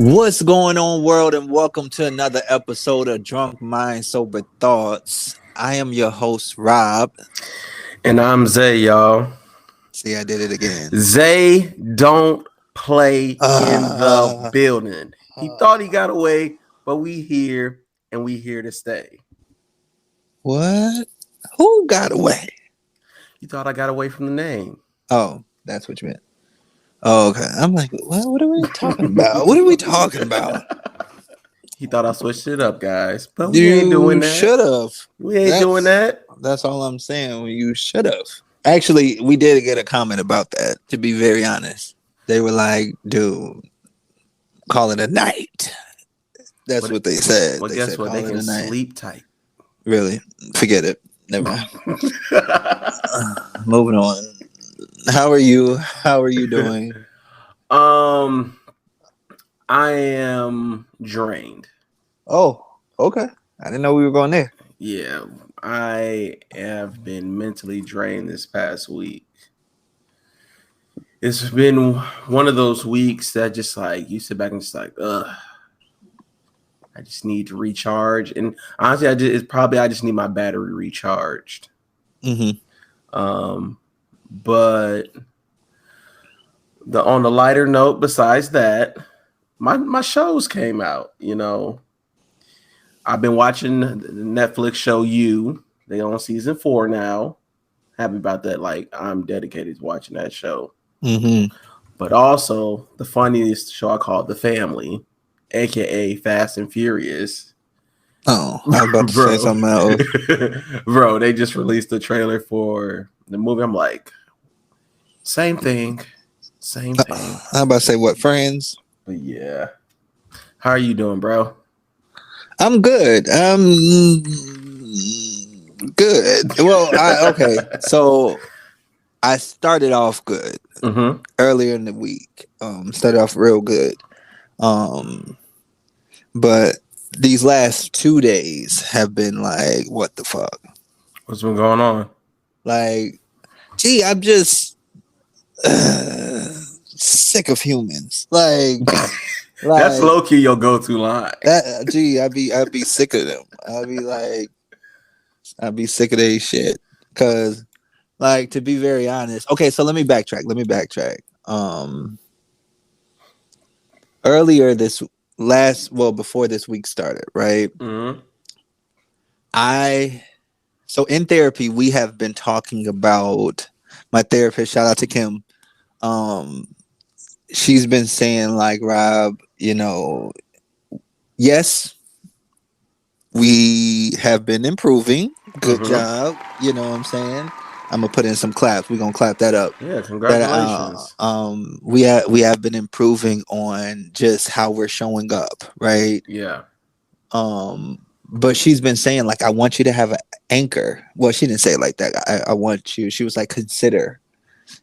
What's going on, world, and welcome to another episode of Drunk Mind Sober Thoughts. I am your host, Rob. And I'm Zay, y'all. See, I did it again. Zay don't play in the building. He thought he got away, but we here and we here to stay. What? Who got away? You thought I got away from the name. Oh, that's what you meant. Oh, okay. I'm like, what are we talking about? What are we talking about? He thought I switched it up, guys. But we ain't doing that. Should have. We ain't doing that. That's all I'm saying. You should have. Actually, we did get a comment about that, to be very honest. They were like, dude, call it a night. That's what they said. Well, guess what? They can sleep tight. Really? Forget it. Never mind. Moving on. How are you? How are you doing? I am drained. Oh, okay. I didn't know we were going there. Yeah, I have been mentally drained this past week. It's been one of those weeks that just like you sit back and just like, I just need to recharge. And honestly, I just need my battery recharged. Mm-hmm. But on the lighter note, besides that, my shows came out. You know, I've been watching the Netflix show You. They on season 4 now. Happy about that. Like, I'm dedicated to watching that show. Mm-hmm. But also the funniest show I call The Family, aka Fast and Furious. Oh, I was about to say something else. Bro, they just released the trailer for the movie. I'm like, same thing. I'm about to say what, Friends? But yeah. How are you doing, bro? I'm good. Good. Well, okay. So I started off good earlier in the week. Started off real good. But these last 2 days have been like, what the fuck? What's been going on? Like, gee, I'm just sick of humans. Like that's low key your go-to line. I'd be sick of them. I'd be sick of their shit. Cause, like, to be very honest. Okay, so let me backtrack. Earlier before this week started, right? Mm-hmm. So in therapy, we have been talking about my therapist. Shout out to Kim. She's been saying, like, Rob, you know, yes, we have been improving. Good job. You know what I'm saying? I'm gonna put in some claps. We're gonna clap that up. Yeah, congratulations. We have been improving on just how we're showing up, right? Yeah. But she's been saying, like, I want you to have an anchor. Well, she didn't say it like that. I want you. She was like, consider.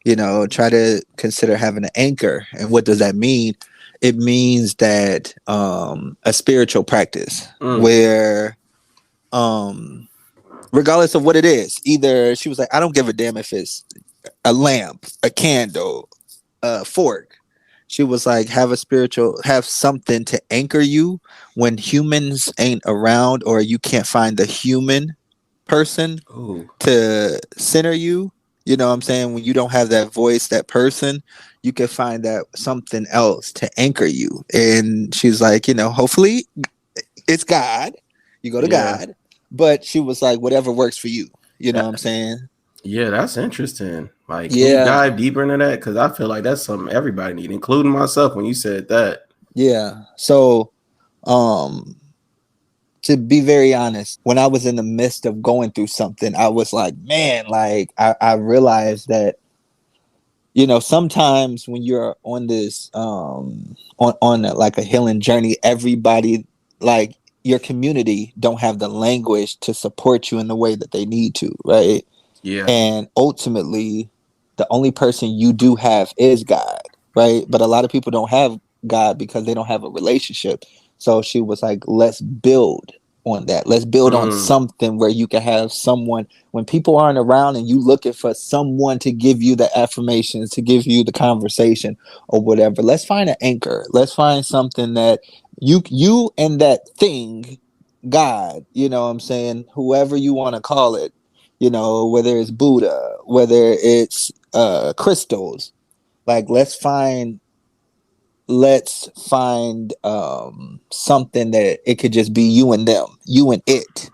Try to consider having an anchor. And what does that mean? It means that a spiritual practice where, regardless of what it is, either she was like, I don't give a damn if it's a lamp, a candle, a fork. She was like, have something to anchor you when humans ain't around, or you can't find the human person to center you. You know what I'm saying? When you don't have that voice, that person, you can find that something else to anchor you. And she's like, hopefully it's God. You go to God. But she was like, whatever works for you. You know what I'm saying? Yeah, that's interesting. Like, can you dive deeper into that? Because I feel like that's something everybody needs, including myself when you said that. Yeah. So, to be very honest, when I was in the midst of going through something, I was like, man, like I realized that, sometimes when you're on this, on like a healing journey, everybody, like your community, don't have the language to support you in the way that they need to, right? Yeah. And ultimately, the only person you do have is God, right? But a lot of people don't have God because they don't have a relationship. So she was like, let's build on that. Let's build on something where you can have someone when people aren't around and you looking for someone to give you the affirmations, to give you the conversation or whatever. Let's find an anchor. Let's find something that you and that thing, God, you know what I'm saying, whoever you want to call it, you know, whether it's Buddha, whether it's crystals, like let's find something that it could just be you and them, you and it,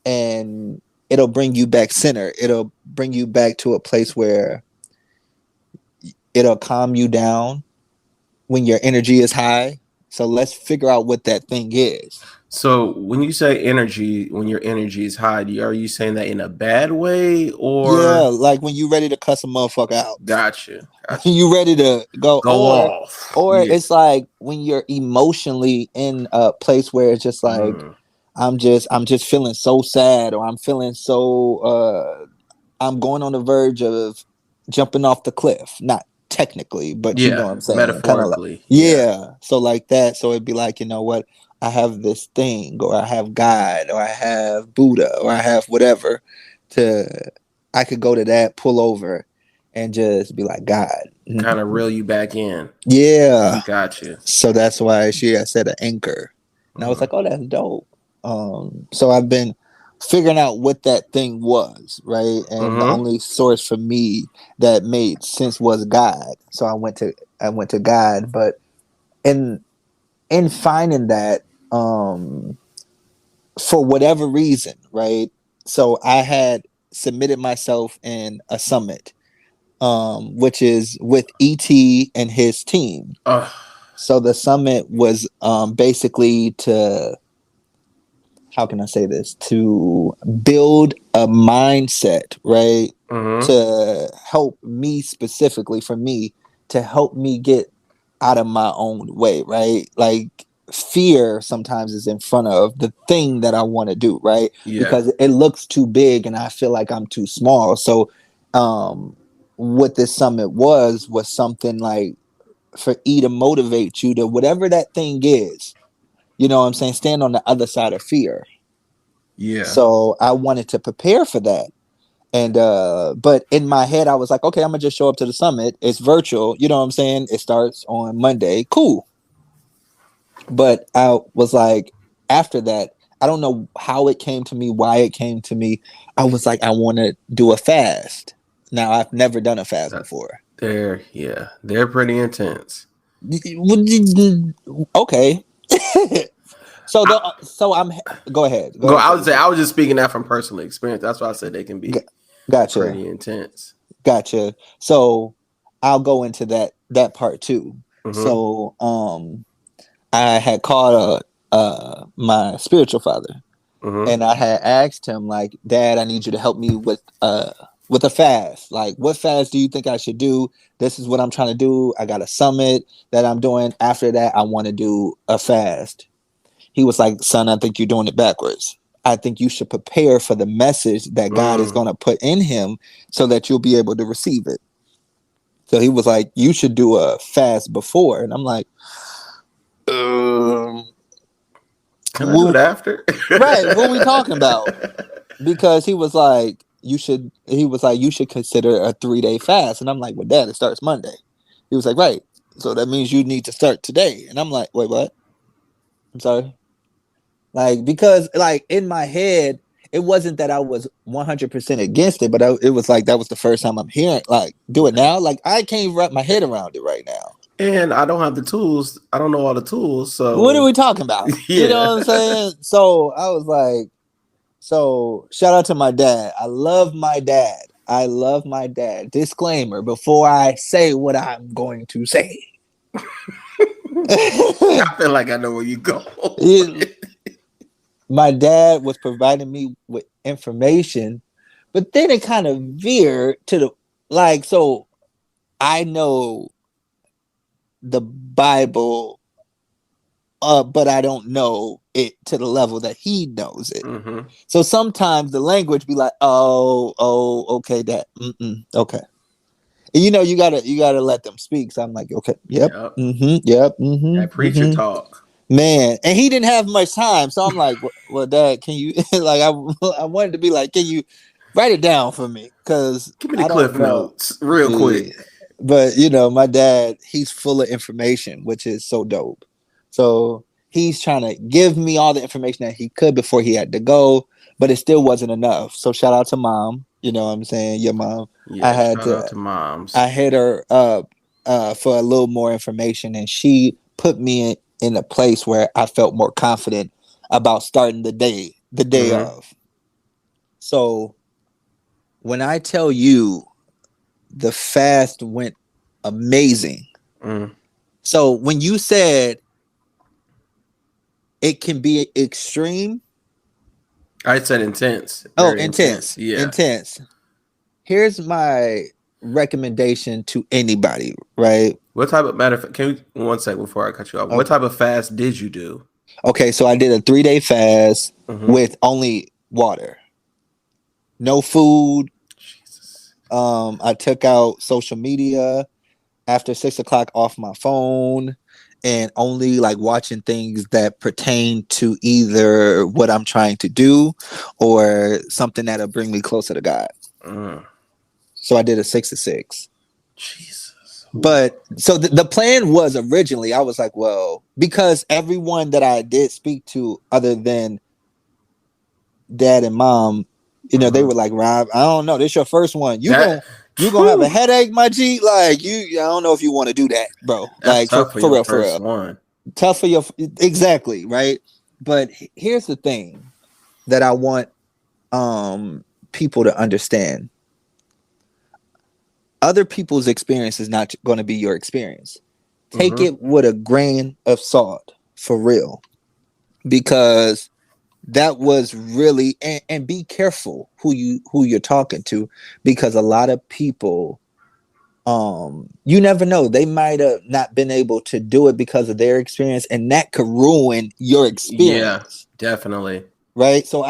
and it'll bring you back center. It'll bring you back to a place where it'll calm you down when your energy is high. So let's figure out what that thing is. So when you say energy, when your energy is high, are you saying that in a bad way or? Yeah, like when you ready to cuss a motherfucker out. Gotcha. You ready to go off. Or it's like when you're emotionally in a place where it's just like I'm just feeling so sad, or I'm feeling so I'm going on the verge of jumping off the cliff. Not technically, but you know what I'm saying, metaphorically. So like that. So it'd be like, you know what, I have this thing, or I have God, or I have Buddha, or I have whatever, I could go to that, pull over, and just be like, God, kind of reel you back in. Yeah, gotcha. So that's why I said an anchor, and I was like, oh, that's dope. So I've been figuring out what that thing was, right? And the only source for me that made sense was God. So I went to God, but in finding that, for whatever reason, right? So I had submitted myself in a summit, which is with ET and his team. So the summit was basically to, how can I say this? To build a mindset, right? To help me specifically, for me, to help me get out of my own way, right? Like fear sometimes is in front of the thing that I want to do, right? Because it looks too big and I feel like I'm too small. So what this summit was something like for E to motivate you to whatever that thing is, you know what I'm saying, stand on the other side of fear. So I wanted to prepare for that. And but in my head I was like, okay, I'm gonna just show up to the summit. It's virtual, you know what I'm saying? It starts on Monday. Cool. But I was like, after that, I don't know how it came to me, why it came to me. I was like, I want to do a fast. Now I've never done a fast before. They're pretty intense. Okay. So I'm go ahead. I was just speaking that from personal experience. That's why I said they can be pretty intense. Gotcha. So I'll go into that part too. So I had called my spiritual father, and I had asked him, like, Dad, I need you to help me with a fast. Like, what fast do you think I should do? This is what I'm trying to do. I got a summit that I'm doing. After that, I want to do a fast. He was like, son, I think you're doing it backwards. I think you should prepare for the message that God is going to put in him so that you'll be able to receive it. So he was like, you should do a fast before. And I'm like, can I do it after? Right. What are we talking about? Because he was like, you should consider a 3-day fast. And I'm like, well, Dad, it starts Monday. He was like, right. So that means you need to start today. And I'm like, wait, what? I'm sorry. Like, because like in my head, it wasn't that I was 100% against it, but it was like, that was the first time I'm hearing, like, do it now. Like, I can't wrap my head around it right now. And I don't have the tools. I don't know all the tools. So what are we talking about? You know what I'm saying? So I was like, so shout out to my dad. I love my dad. Disclaimer before I say what I'm going to say. I feel like I know where you go. My dad was providing me with information, but then it kind of veered to the, like, so I know the Bible, but I don't know it to the level that he knows it. So sometimes the language be like, oh, okay, that, okay. And you know, you gotta let them speak. So I'm like, okay, yep. That preacher talk. Man, and he didn't have much time, so I'm like, "Well, Dad, can you like I wanted to be like, can you write it down for me? Because Give me the I don't cliff know." notes real Yeah. quick. But my dad, he's full of information, which is so dope. So he's trying to give me all the information that he could before he had to go, but it still wasn't enough. So shout out to mom. You know what I'm saying? Your mom. I Yeah, had shout to out to moms. I hit her up for a little more information, and she put me in a place where I felt more confident about starting the day Mm-hmm. of. So when I tell you the fast went amazing. Mm. So when you said it can be extreme, I said intense, oh, very intense. intense, Yeah. intense. Here's my recommendation to anybody, right? What type of matter? Can we 1 second before I cut you off? What Okay. type of fast did you do? Okay, so I did a 3-day fast Mm-hmm. with only water, no food. Jesus. I took out social media after 6 o'clock off my phone and only like watching things that pertain to either what I'm trying to do or something that'll bring me closer to God. Mm. So I did a 6 to 6. Jesus. Ooh. But so the plan was originally, I was like, well, because everyone that I did speak to, other than dad and mom, they Uh-huh. were like, Rob, I don't know, this your first one. That. You gonna have a headache, my G. Like I don't know if you want to do that, bro. That's Like for tough for for your real, for first real. one. Tough for your exactly right. But here's the thing that I want people to understand: other people's experience is not going to be your experience. Take Mm-hmm. it with a grain of salt, for real, because that was really and be careful who you're talking to, because a lot of people, you never know, they might have not been able to do it because of their experience, and that could ruin your Yeah, experience, definitely. right? So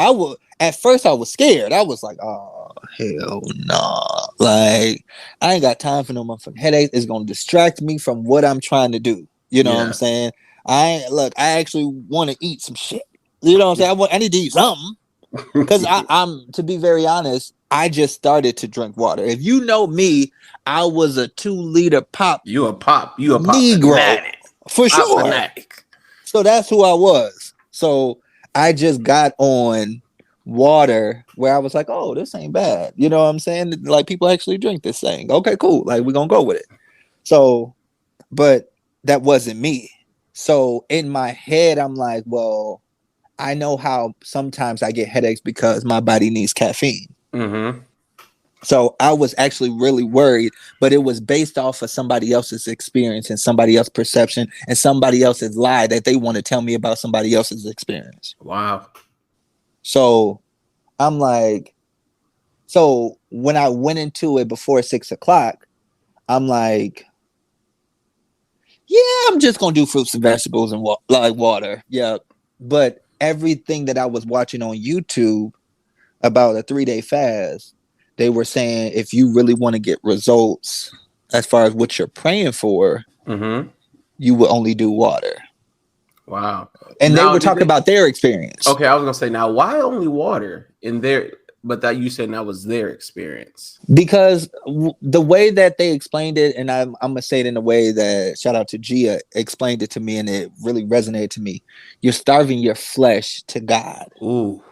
at first I was scared. I was like, oh hell no, like I ain't got time for no motherfucking headaches. It's gonna distract me from what I'm trying to do. You know what I'm Yeah. saying? I actually want to eat some shit. You know what I'm saying? I need to eat something. Because I'm, to be very honest, I just started to drink water. If you know me, I was a 2 liter pop You a pop Negro fanatic. for Pop sure. fanatic. So that's who I was. So I just got on water where I was like, oh, this ain't bad. You know what I'm saying? Like people actually drink this thing. Okay, cool. Like we're gonna go with it. So, but that wasn't me. So in my head, I'm like, well, I know how sometimes I get headaches because my body needs caffeine. Mm-hmm. So I was actually really worried, but it was based off of somebody else's experience and somebody else's perception and somebody else's lie that they want to tell me about somebody else's experience. Wow. So I'm like, so when I went into it before 6 o'clock, I'm like, yeah, I'm just gonna do fruits and vegetables and like water. Yeah. But everything that I was watching on YouTube about a 3-day fast, they were saying if you really want to get results as far as what you're praying for, Mm-hmm. you will only do water. Wow. And they Now, were did talking they? about their experience. Okay, I was gonna say now, why only water in there? But that you said that was their experience. Because the way that they explained it, and I'm gonna say it in a way that, shout out to Gia, explained it to me, and it really resonated to me. You're starving your flesh to God. Ooh.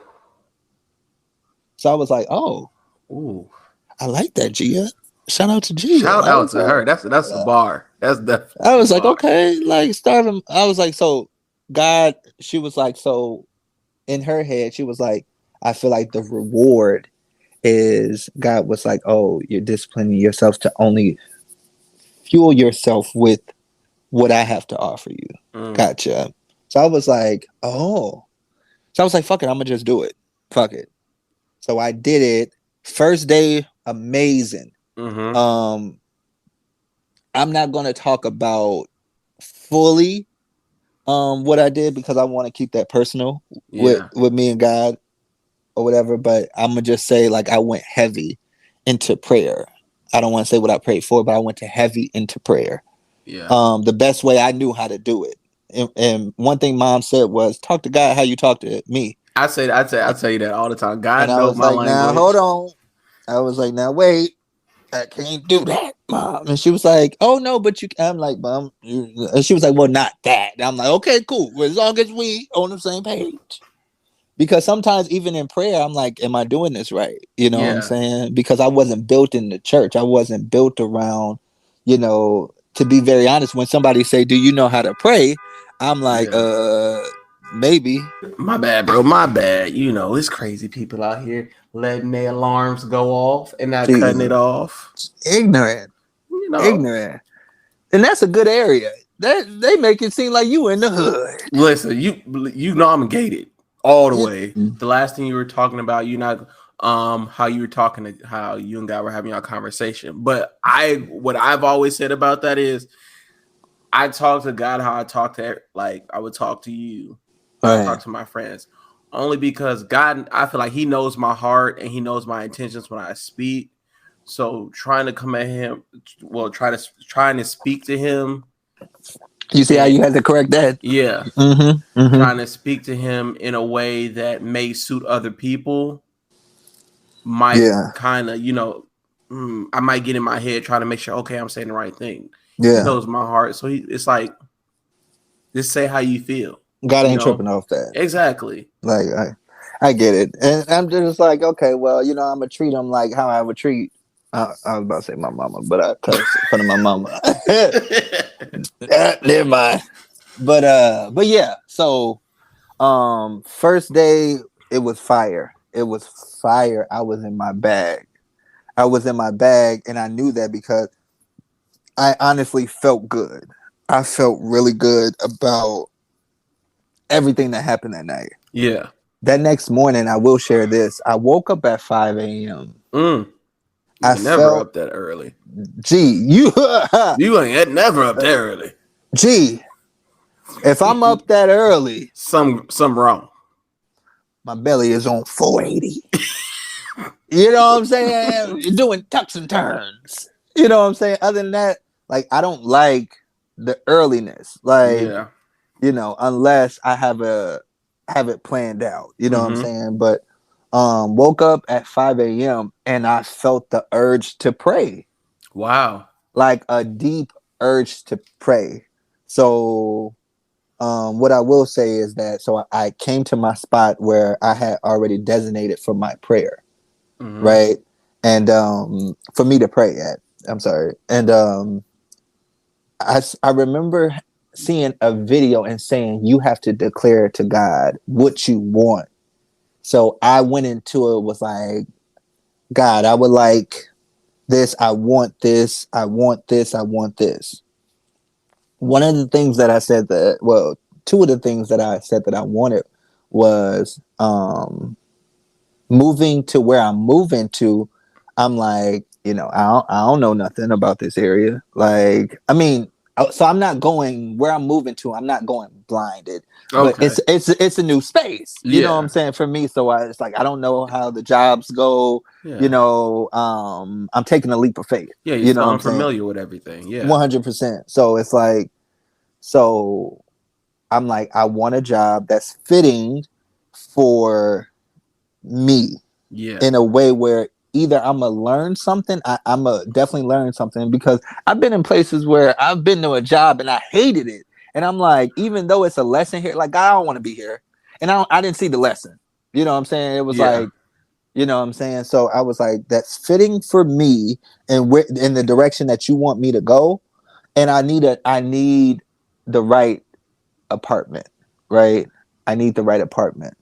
So I was like, oh, Ooh. I like that, Gia. Shout out to Gia. Shout Like, out to okay. her. That's a bar. That's I definitely a was like, bar. okay, like starving. I was like, so God, she was like, so in her head, she was like, I feel like the reward is God was like, oh, you're disciplining yourself to only fuel yourself with what I have to offer you. Mm. Gotcha. So I was like, oh. So I was like, fuck it, I'm gonna just do it. Fuck it. So I did it. First day, amazing. Mm-hmm. I'm not gonna talk about fully what I did because I want to keep that personal Yeah. with me and God or whatever, but I'm gonna just say like I went heavy into prayer. I don't want to say what I prayed for, but I went to heavy into prayer. Yeah. The best way I knew how to do it. and one thing mom said was, talk to God how you talk to me. I tell you that all the time. And God I knows was my like, now hold language. on. I was like, now wait, I can't do that, mom. And she was like, oh no, but you. I'm like, mom. And she was like, well, not that. And I'm like, okay, cool. Well, as long as we on the same page. Because sometimes even in prayer, I'm like, am I doing this right? You know what I'm Yeah, saying? Because I wasn't built in the church. I wasn't built around, to be very honest, when somebody say, do you know how to pray? I'm like, yeah. maybe. My bad, bro. My bad. You know, it's crazy people out here letting their alarms go off and not cutting it Jesus. off. Ignorant. You know, Ignorant. And that's a good area. They make it seem like you in the hood. listen, you know I'm gated all the way. Mm. The last thing you were talking about, you not how you were talking to how you and God were having your conversation. But what I've always said about that is I talk to God how I talk to like I would talk to you. I Right. talk to my friends. Only because God, I feel like He knows my heart and He knows my intentions when I speak. So trying to come at Him, trying to speak to Him, You see how and you had to correct that? yeah, Mm-hmm. Mm-hmm. trying to speak to Him in a way that may suit other people might Yeah. kind of, I might get in my head trying to make sure, okay, I'm saying the right thing. He Yeah. knows my heart, so it's like, just say how you feel, God you ain't know. tripping off that. Exactly. Like I get it, and I'm just like, okay, well, I'm gonna treat them like how I would treat. I was about to say my mama, but I cursed in front of my mama. Never mind. But yeah. So, first day it was fire. It was fire. I was in my bag. I was in my bag, and I knew that because I honestly felt good. I felt really good about everything that happened that night. Yeah. That next morning, I will share this. I woke up at 5 a.m. You I ain't never felt, up that early. gee, you, You ain't never up that early. gee, if I'm up that early, Some wrong. my belly is on 480. You know what I'm saying? You're doing tucks and turns. You know what I'm saying? Other than that, like, I don't like the earliness. Like, Yeah. unless I have it planned out. You know what I'm Mm-hmm. saying? But woke up at 5 a.m. and I felt the urge to pray. Wow. Like a deep urge to pray. So what I will say is that I came to my spot where I had already designated for my prayer, Mm-hmm. right? And for me to pray at. I'm sorry. And I remember seeing a video and saying you have to declare to God what you want. So I went into it was like, God, I would like this, I want this, I want this, I want this. One of the things that I said two of the things that I said that I wanted was moving to where I'm moving to. I'm like, I don't know nothing about this area. Like, I mean, so I'm not going where I'm moving to. I'm not going blinded, but Okay. it's a new space. You know what I'm Yeah. saying for me. So it's like I don't know how the jobs go. Yeah. I'm taking a leap of faith. Yeah. You're You know still what I'm saying? unfamiliar with everything. Yeah. 100%. So it's like, so I'm like, I want a job that's fitting for me Yeah. in a way where either I'm gonna learn something, I'm gonna definitely learn something because I've been in places where I've been to a job and I hated it, and I'm like, even though it's a lesson here, like I don't want to be here, and I didn't see the lesson. You know what I'm saying? It was Yeah. like, you know what I'm saying? So I was like, that's fitting for me and where in the direction that you want me to go, and I need the right apartment, right? I need the right apartment.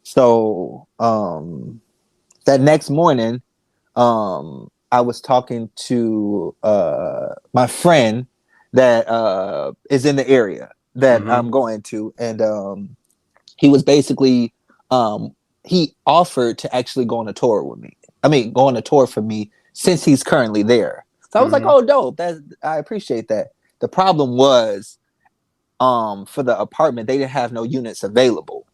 So that next morning, I was talking to my friend that is in the area that Mm-hmm. I'm going to, and he was basically he offered to actually go on a tour with me. I mean, go on a tour for me since he's currently there. So I was like, Mm-hmm. "Oh, dope! I appreciate that." The problem was, for the apartment, they didn't have no units available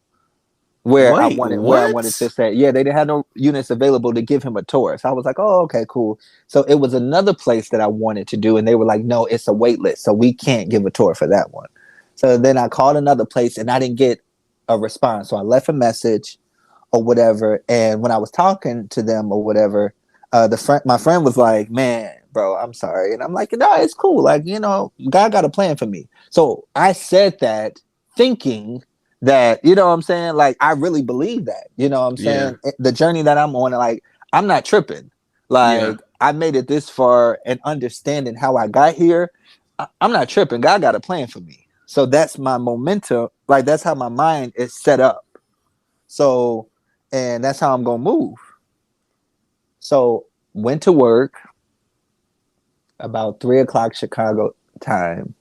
Wait, where I wanted to what? say, yeah, they didn't have no units available to give him a tour. So I was like, oh, okay, cool. So it was another place that I wanted to do, and they were like, no, it's a wait list, so we can't give a tour for that one. So then I called another place and I didn't get a response. So I left a message or whatever. And when I was talking to them or whatever, my friend was like, "Man, bro, I'm sorry." And I'm like, "No, it's cool. Like, God got a plan for me." So I said that thinking that, you know what I'm saying? Like, I really believe that, you know what I'm Yeah. saying? The journey that I'm on, like, I'm not tripping. Yeah. Like, I made it this far and understanding how I got here. I'm not tripping. God got a plan for me. So that's my momentum. Like, that's how my mind is set up. So, and that's how I'm going to move. So, went to work about 3 o'clock Chicago time.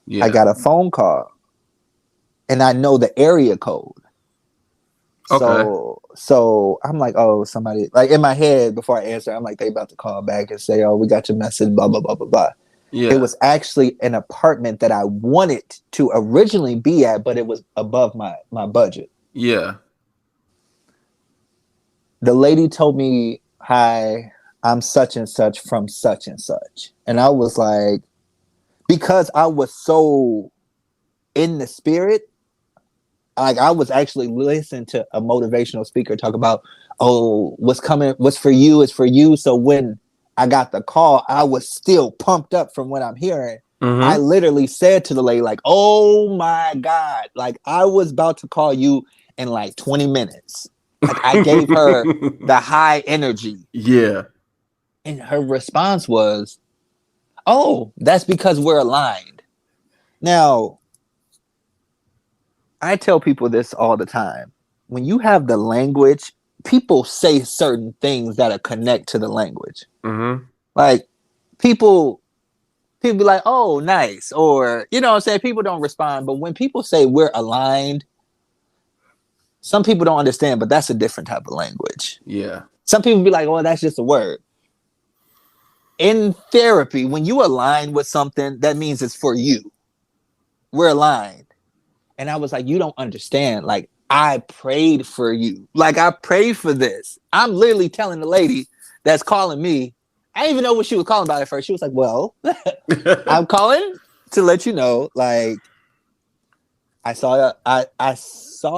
Yeah. I got a phone call and I know the area code. Okay. So I'm like, oh, somebody, like, in my head before I answer, I'm like, they about to call back and say, oh, we got your message, blah, blah, blah, blah, blah. Yeah. It was actually an apartment that I wanted to originally be at, but it was above my budget. Yeah. The lady told me, hi, I'm such and such from such and such. And I was like, because I was so in the spirit, like, I was actually listening to a motivational speaker talk about, oh, what's coming, what's for you is for you. So when I got the call, I was still pumped up from what I'm hearing. I literally said to the lady, like, oh my God, like, I was about to call you in like 20 minutes. Like, I gave her the high energy. Yeah. And her response was, oh, that's because we're aligned. Now, I tell people this all the time. When you have the language, people say certain things that are connect to the language. Like, people be like, oh, nice. Or, you know what I'm saying? People don't respond. But when people say we're aligned, some people don't understand, but that's a different type of language. Yeah. Some people be like, oh, that's just a word. In therapy, when you align with something, that means it's for you. We're aligned. And I was like, you don't understand. Like, I prayed for you. Like, I prayed for this. I'm literally telling the lady that's calling me. I didn't even know what she was calling about at first. She was like, well, I'm calling to let you know, like, I saw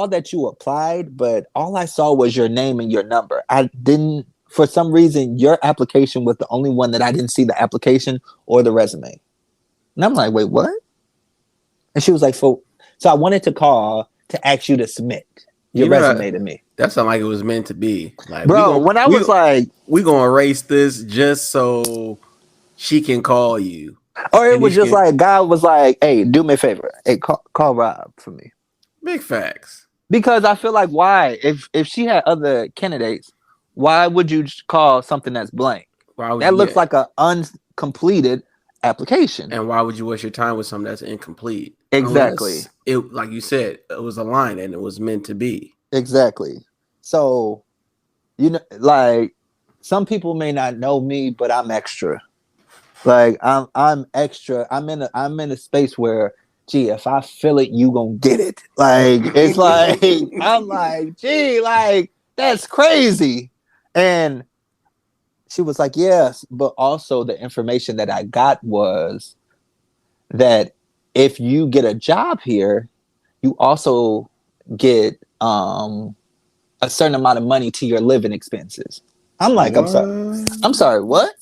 that you applied, but all I saw was your name and your number. I didn't, for some reason, your application was the only one that I didn't see the application or the resume. And I'm like, wait, what? And she was like, so I wanted to call to ask you to submit your resume to me. That sounded like it was meant to be. Like, bro, when I was like, we're going to erase this just so she can call you. Or it was just like, God was like, hey, do me a favor. Hey, call Rob for me. Big facts. Because I feel like, why? If she had other candidates, why would you call something that's blank? That looks like an uncompleted application. And why would you waste your time with something that's incomplete? Exactly. It, like you said, it was aligned and it was meant to be. Exactly. So, you know, like, some people may not know me, but I'm extra. Like, I'm extra. I'm in a space where, gee, if I feel it, you gonna get it. Like, it's like, I'm like, gee, like, that's crazy. And she was like, yes, but also the information that I got was that if you get a job here, you also get a certain amount of money to your living expenses. I'm like, what? I'm sorry, what?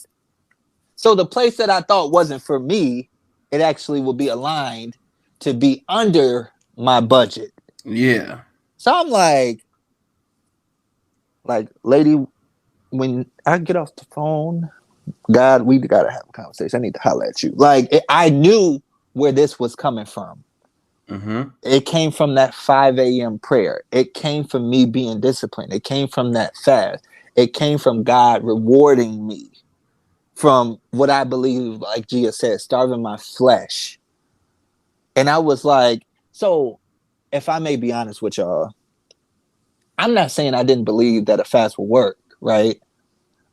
So the place that I thought wasn't for me, it actually will be aligned to be under my budget. Yeah. So I'm like, lady, when I get off the phone, God, we gotta have a conversation. I need to holler at you. Like, I knew where this was coming from. It came from that 5 a.m. prayer. It came from me being disciplined. It came from that fast. It came from God rewarding me from what I believe, like Gia said, starving my flesh. And I was like, so if I may be honest with y'all, I'm not saying I didn't believe that a fast will work, right?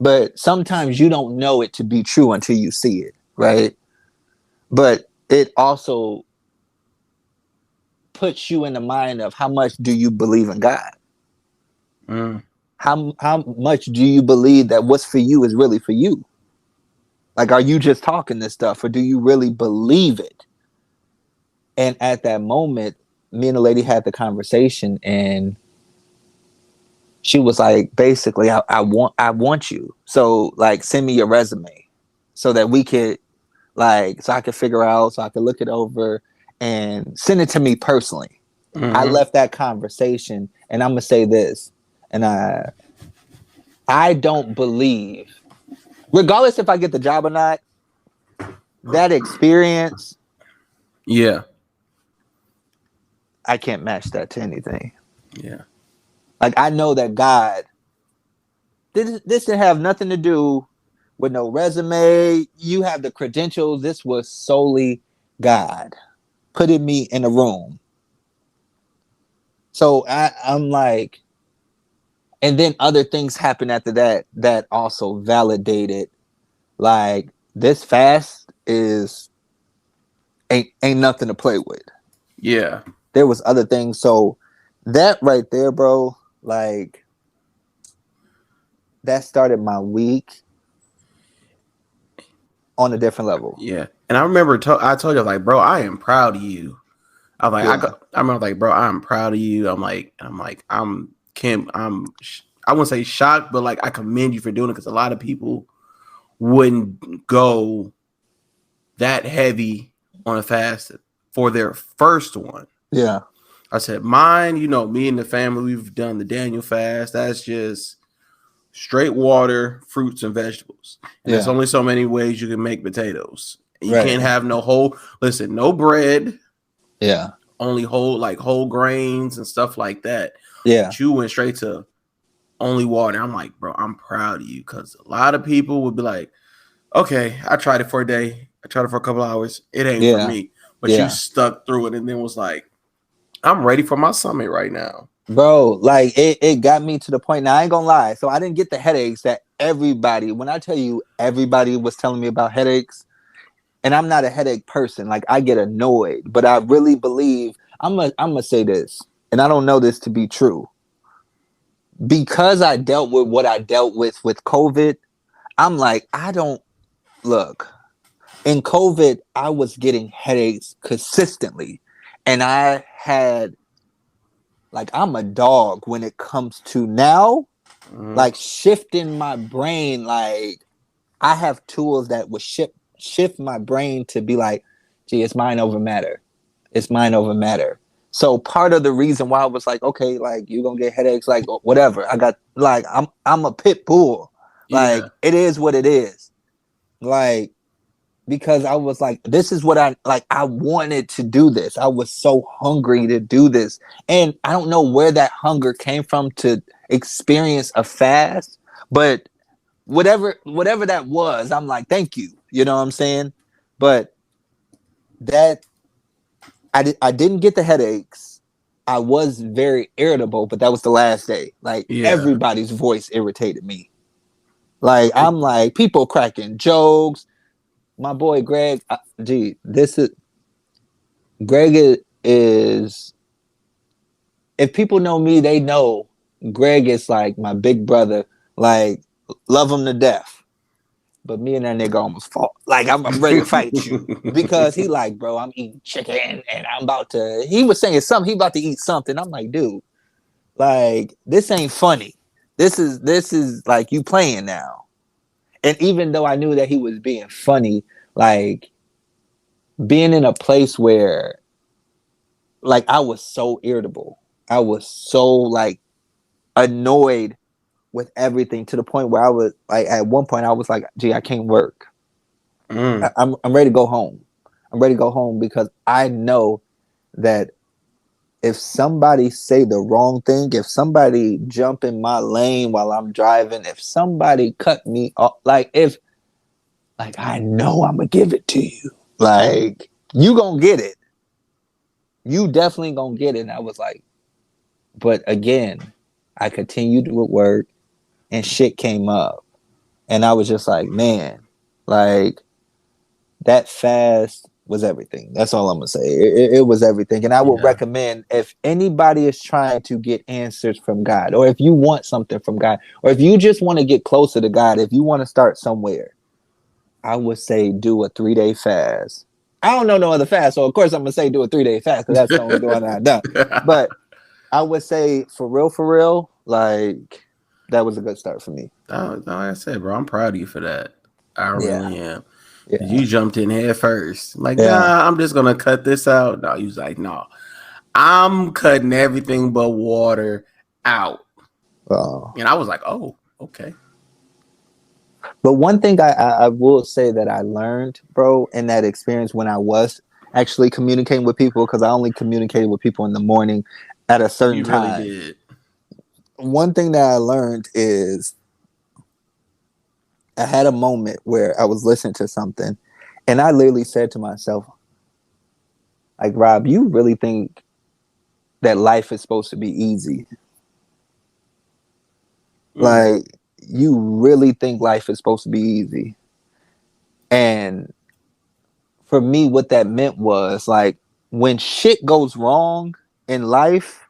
But sometimes you don't know it to be true until you see it, right? But it also puts you in the mind of how much do you believe in God? How much do you believe that what's for you is really for you? Like, are you just talking this stuff, or do you really believe it? And at that moment, me and the lady had the conversation, and she was like, basically, I want you. So like, send me your resume so that we could like, so I could figure out, so I could look it over and send it to me personally. I Mm-hmm. left that conversation, and I'm gonna say this, and I don't believe, regardless if I get the job or not, that experience, Yeah. I can't match that to anything. Yeah. Like I know that God, this didn't have nothing to do with no resume. You have the credentials. This was solely God putting me in a room. So I'm like, and then other things happen after that that also validated like this fast is ain't nothing to play with. Yeah. There was other things. So that right there, bro, like that started my week on a different level. Yeah. And I remember I told you like, bro, I am proud of you. I was like, Yeah. I remember like, bro, I'm proud of you. I'm Kim. I wouldn't say shocked, but like I commend you for doing it because a lot of people wouldn't go that heavy on a fast for their first one. Yeah. I said, mine, you know, me and the family, we've done the Daniel fast. That's just straight water, fruits, and vegetables. And there's Yeah. only so many ways you can make potatoes. You Right. can't have no bread, Yeah. only whole grains and stuff like that. Yeah. But you went straight to only water. I'm like, bro, I'm proud of you because a lot of people would be like, okay, I tried it for a day. I tried it for a couple hours. It ain't for Yeah. me. But Yeah. you stuck through it and then was like, I'm ready for my summit right now. Bro, like it got me to the point. Now I ain't gonna lie. So I didn't get the headaches that everybody, when I tell you everybody was telling me about headaches, and I'm not a headache person. Like I get annoyed, but I really believe I'm gonna say this, and I don't know this to be true. Because I dealt with what I dealt with COVID, I'm like, I don't look. In COVID, I was getting headaches consistently. And I had like I'm a dog when it comes to now, like shifting my brain. Like I have tools that would shift my brain to be like, gee, it's mind over matter. It's mind over matter. So part of the reason why I was like, okay, like you're gonna get headaches, like whatever. I got like I'm a pit bull. Like Yeah. it is what it is. Like because I was like, this is what I like. I wanted to do this. I was so hungry to do this. And I don't know where that hunger came from to experience a fast, but whatever that was, I'm like, thank you. You know what I'm saying? But that I didn't get the headaches. I was very irritable, but that was the last day. Like Yeah. everybody's voice irritated me. Like I'm like people cracking jokes. My boy Greg, this is Greg is. If people know me, they know Greg is like my big brother. Like love him to death. But me and that nigga almost fought. Like I'm ready to fight you because he like, bro, I'm eating chicken and I'm about to. He was saying something. He about to eat something. I'm like, dude, like this ain't funny. This is like you playing now. And even though I knew that he was being funny, like being in a place where, like, I was so irritable. I was so like annoyed with everything to the point where I was like, at one point, I was like, gee, I can't work. I'm ready to go home. I'm ready to go home because I know that if somebody say the wrong thing, if somebody jump in my lane while I'm driving, if somebody cut me off, like if like I know I'm gonna give it to you. Like you gonna get it. You definitely gonna get it. And I was like, but again, I continued with work and shit came up. And I was just like, man, like that fast was everything. That's all I'm gonna say. It was everything. And I would recommend if anybody is trying to get answers from God, or if you want something from God, or if you just want to get closer to God, if you want to start somewhere, I would say do a 3-day fast I don't know no other fast, so of course I'm gonna say do a 3-day fast because that's the only one I've done. But I would say for real, like that was a good start for me. Like I said, bro, I'm proud of you for that. I really am. Yeah. You jumped in head first. Like, Yeah. nah, I'm just gonna cut this out. No, you was like, no, I'm cutting everything but water out. Oh. And I was like, oh, okay. But one thing I will say that I learned, bro, in that experience when I was actually communicating with people, because I only communicated with people in the morning at a certain You really time. did. One thing that I learned is I had a moment where I was listening to something and I literally said to myself, like, Rob, you really think that life is supposed to be easy? Like, you really think life is supposed to be easy? And for me, what that meant was like, when shit goes wrong in life,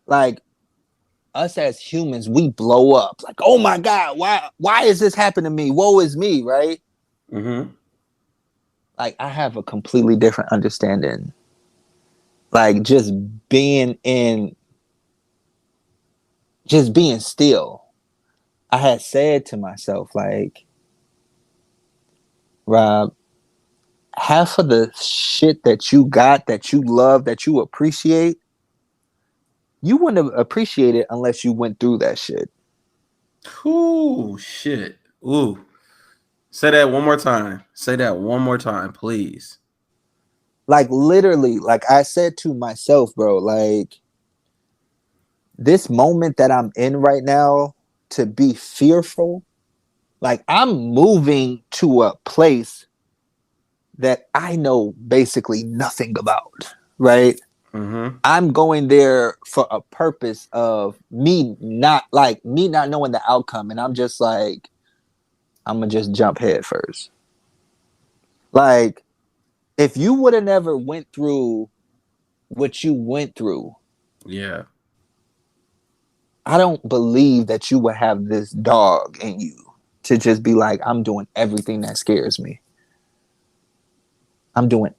like us as humans, we blow up. Like, oh my God, why is this happening to me? Woe is me, right? Mm-hmm. Like, I have a completely different understanding. Like, just being still. I had said to myself, like, Rob, half of the shit that you got, that you love, that you appreciate, you wouldn't have appreciated unless you went through that shit. Ooh, shit. Ooh. Say that one more time. Say that one more time, please. Like, literally, like I said to myself, bro, like, this moment that I'm in right now, to be fearful, like, I'm moving to a place that I know basically nothing about, right? Mm-hmm. I'm going there for a purpose of me not knowing the outcome, and I'm just like, I'm gonna just jump head first. Like, if you would have never went through what you went through, Yeah. I don't believe that you would have this dog in you to just be like, I'm doing everything that scares me. I'm doing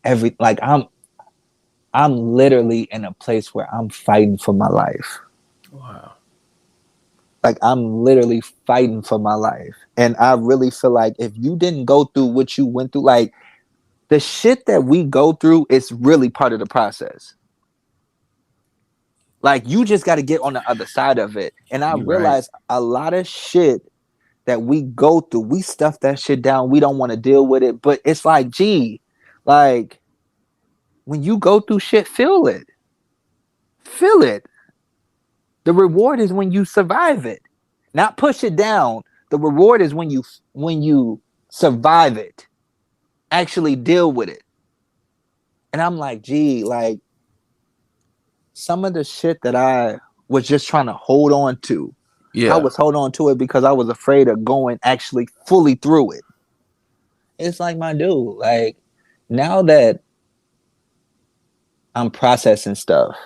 I'm literally in a place where I'm fighting for my life. Wow. Like, I'm literally fighting for my life. And I really feel like if you didn't go through what you went through, like, the shit that we go through is really part of the process. Like, you just got to get on the other side of it. And I You right. realize a lot of shit that we go through, we stuff that shit down. We don't want to deal with it. But it's like, gee, like, when you go through shit, feel it. Feel it. The reward is when you survive it. Not push it down. The reward is when you survive it. Actually deal with it. And I'm like, gee, like, some of the shit that I was just trying to hold on to, I Yeah. was holding on to it because I was afraid of going actually fully through it. It's like, my dude, like, now that I'm processing stuff,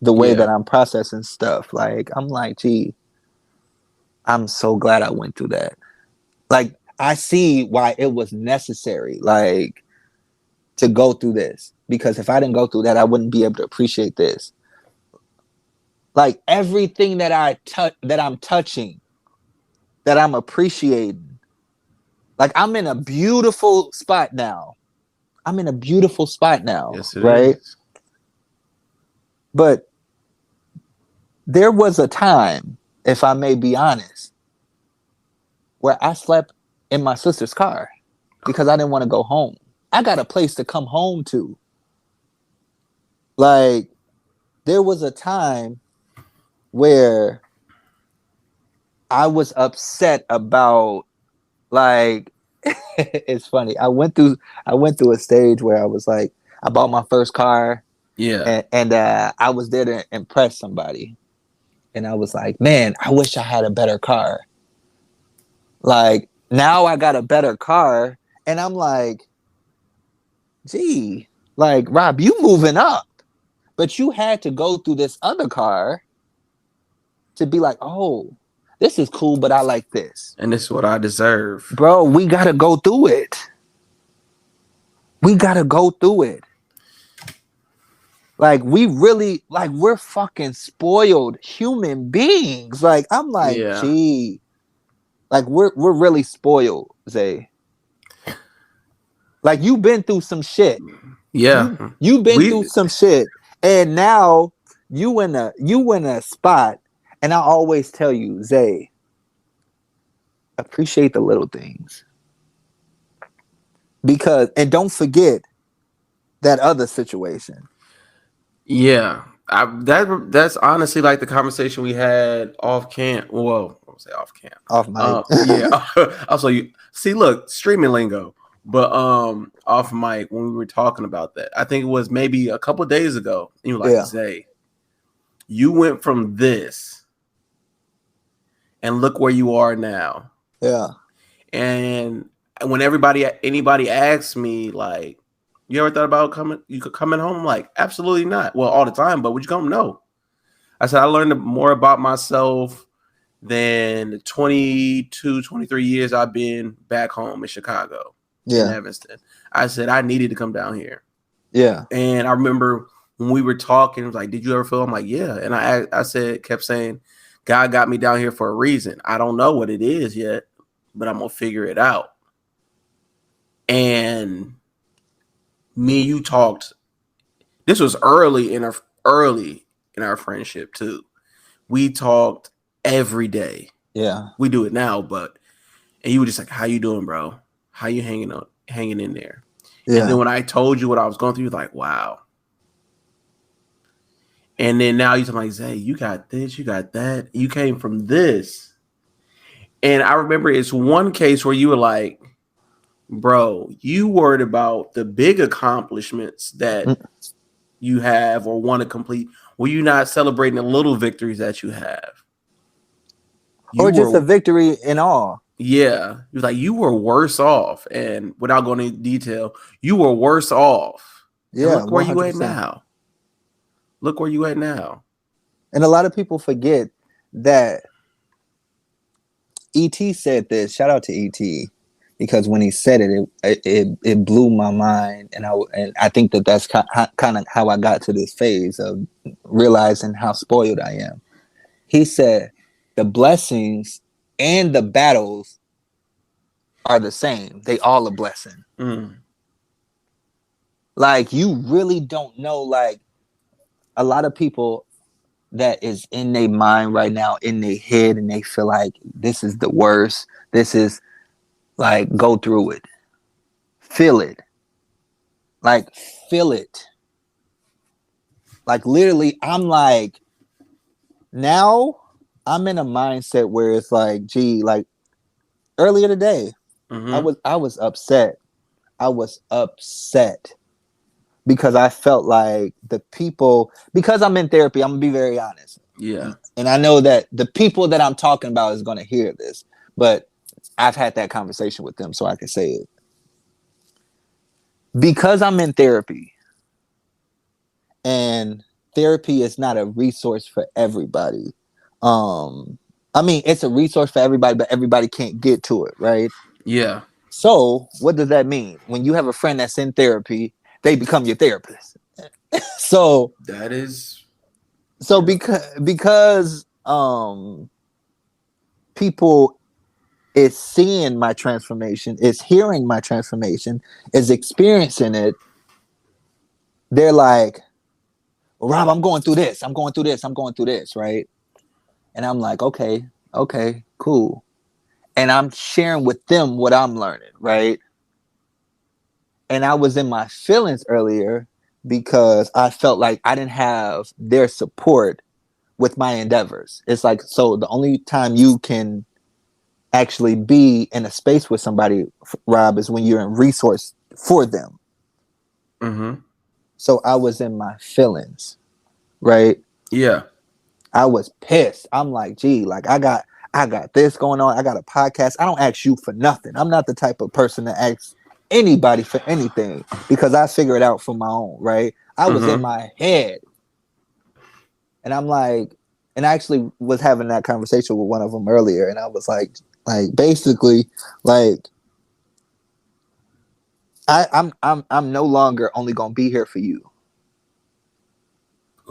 the way that I'm processing stuff, like, I'm like, gee, I'm so glad I went through that. Like, I see why it was necessary, like, to go through this. Because if I didn't go through that, I wouldn't be able to appreciate this. Like, everything that that I'm touching, that I'm appreciating. Like, I'm in a beautiful spot now. Yes, it Right? is. But there was a time, if I may be honest, where I slept in my sister's car because I didn't want to go home. I got a place to come home to. Like, there was a time where I was upset about, like, it's funny. I went through a stage where I was like, I bought my first car, Yeah. and I was there to impress somebody. And I was like, man, I wish I had a better car. Like, now I got a better car, and I'm like, gee, like, Rob, you moving up. But you had to go through this other car to be like, oh, this is cool, but I like this. And this is what I deserve. Bro, we got to go through it. We gotta go through it. Like we really, like we're fucking spoiled human beings. Like I'm like, Yeah. gee, like we're really spoiled, Zay. Like you've been through some shit. Yeah. You've been through We some shit, and now you in a spot. And I always tell you, Zay, appreciate the little things because, and don't forget that other situation. Yeah, that's honestly like the conversation we had off camp. Well, I won't say off camp. Off mic. Yeah. Also, you see, look, streaming lingo, but off mic when we were talking about that. I think it was maybe a couple days ago. And you were like, Yeah. Zay, you went from this, and look where you are now. Yeah. And when anybody asks me like, you ever thought about coming home? I'm like, absolutely not. Well, all the time, but would you come? No. I said I learned more about myself than the 22, 23 years I've been back home in Chicago, in Yeah. Evanston. I said I needed to come down here. Yeah. And I remember when we were talking, it was like, did you ever feel? I'm like, yeah. And I kept saying, God got me down here for a reason. I don't know what it is yet, but I'm gonna figure it out. And me and you talked. This was early in our friendship too. We talked every day. Yeah. We do it now, and you were just like, "How you doing, bro? How you hanging in there?" Yeah. And then when I told you what I was going through, you were like, "Wow." And then now you're like, "Zay, you got this, you got that. You came from this." And I remember it's one case where you were like, bro, you worried about the big accomplishments that you have or want to complete. Were you not celebrating the little victories that you have? Or just a victory in all. Yeah. He was like, you were worse off. And without going into detail, you were worse off. Yeah. And look where 100%. you at now. Look where you at now. And a lot of people forget that E.T. said this. Shout out to E.T. because when he said it blew my mind, and I think that's kind of how I got to this phase of realizing how spoiled I am. He said the blessings and the battles are the same. They all a blessing. Like you really don't know. Like a lot of people that is in their mind right now, in their head, and they feel like this is the worst. This is like, go through it. Feel it. Like, feel it. Like, literally, I'm like, now I'm in a mindset where it's like, gee, like earlier today, I was upset. I was upset because I felt like the people, because I'm in therapy, I'm gonna be very honest. Yeah. And I know that the people that I'm talking about is gonna hear this, but I've had that conversation with them, so I can say it. Because I'm in therapy, and therapy is not a resource for everybody. I mean, it's a resource for everybody, but everybody can't get to it, right? Yeah. So what does that mean? When you have a friend that's in therapy, they become your therapist. So that is so because people is seeing my transformation, is hearing my transformation, is experiencing it, they're like, Rob, I'm going through this. I'm going through this. I'm going through this, right? And I'm like, okay, cool. And I'm sharing with them what I'm learning, right? And I was in my feelings earlier because I felt like I didn't have their support with my endeavors. It's like, so the only time you can actually be in a space with somebody, Rob, is when you're in resource for them. So I was in my feelings, right? Yeah. I was pissed. I'm like, gee, like I got this going on. I got a podcast. I don't ask you for nothing. I'm not the type of person that asks anybody for anything because I figure it out for my own, right? I was in my head. And I'm like, and I actually was having that conversation with one of them earlier, and I was like basically, like, I'm no longer only gonna be here for you.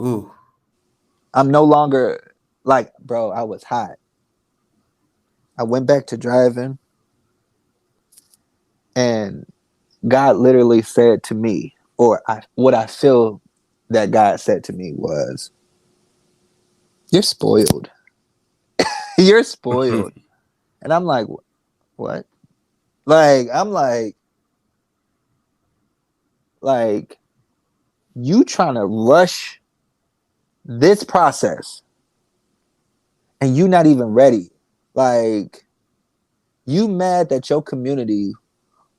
Ooh. I'm no longer like, bro, I was hot. I went back to driving, and God literally said to me, what I feel that God said to me was, "You're spoiled. You're spoiled." And I'm like, "What?" Like, I'm like, you trying to rush this process, and you not even ready. Like, you mad that your community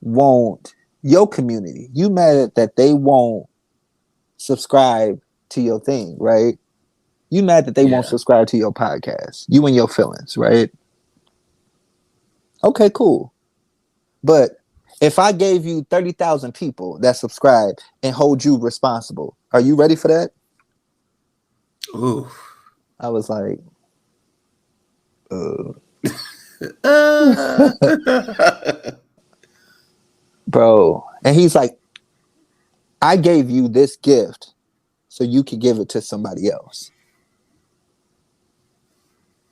won't your community. You mad that they won't subscribe to your thing, right? You mad that they won't Yeah. subscribe to your podcast. You and your feelings, right? Okay, cool. But if I gave you 30,000 people that subscribe and hold you responsible, are you ready for that? Ooh. I was like, Uh, bro. And he's like, I gave you this gift so you could give it to somebody else.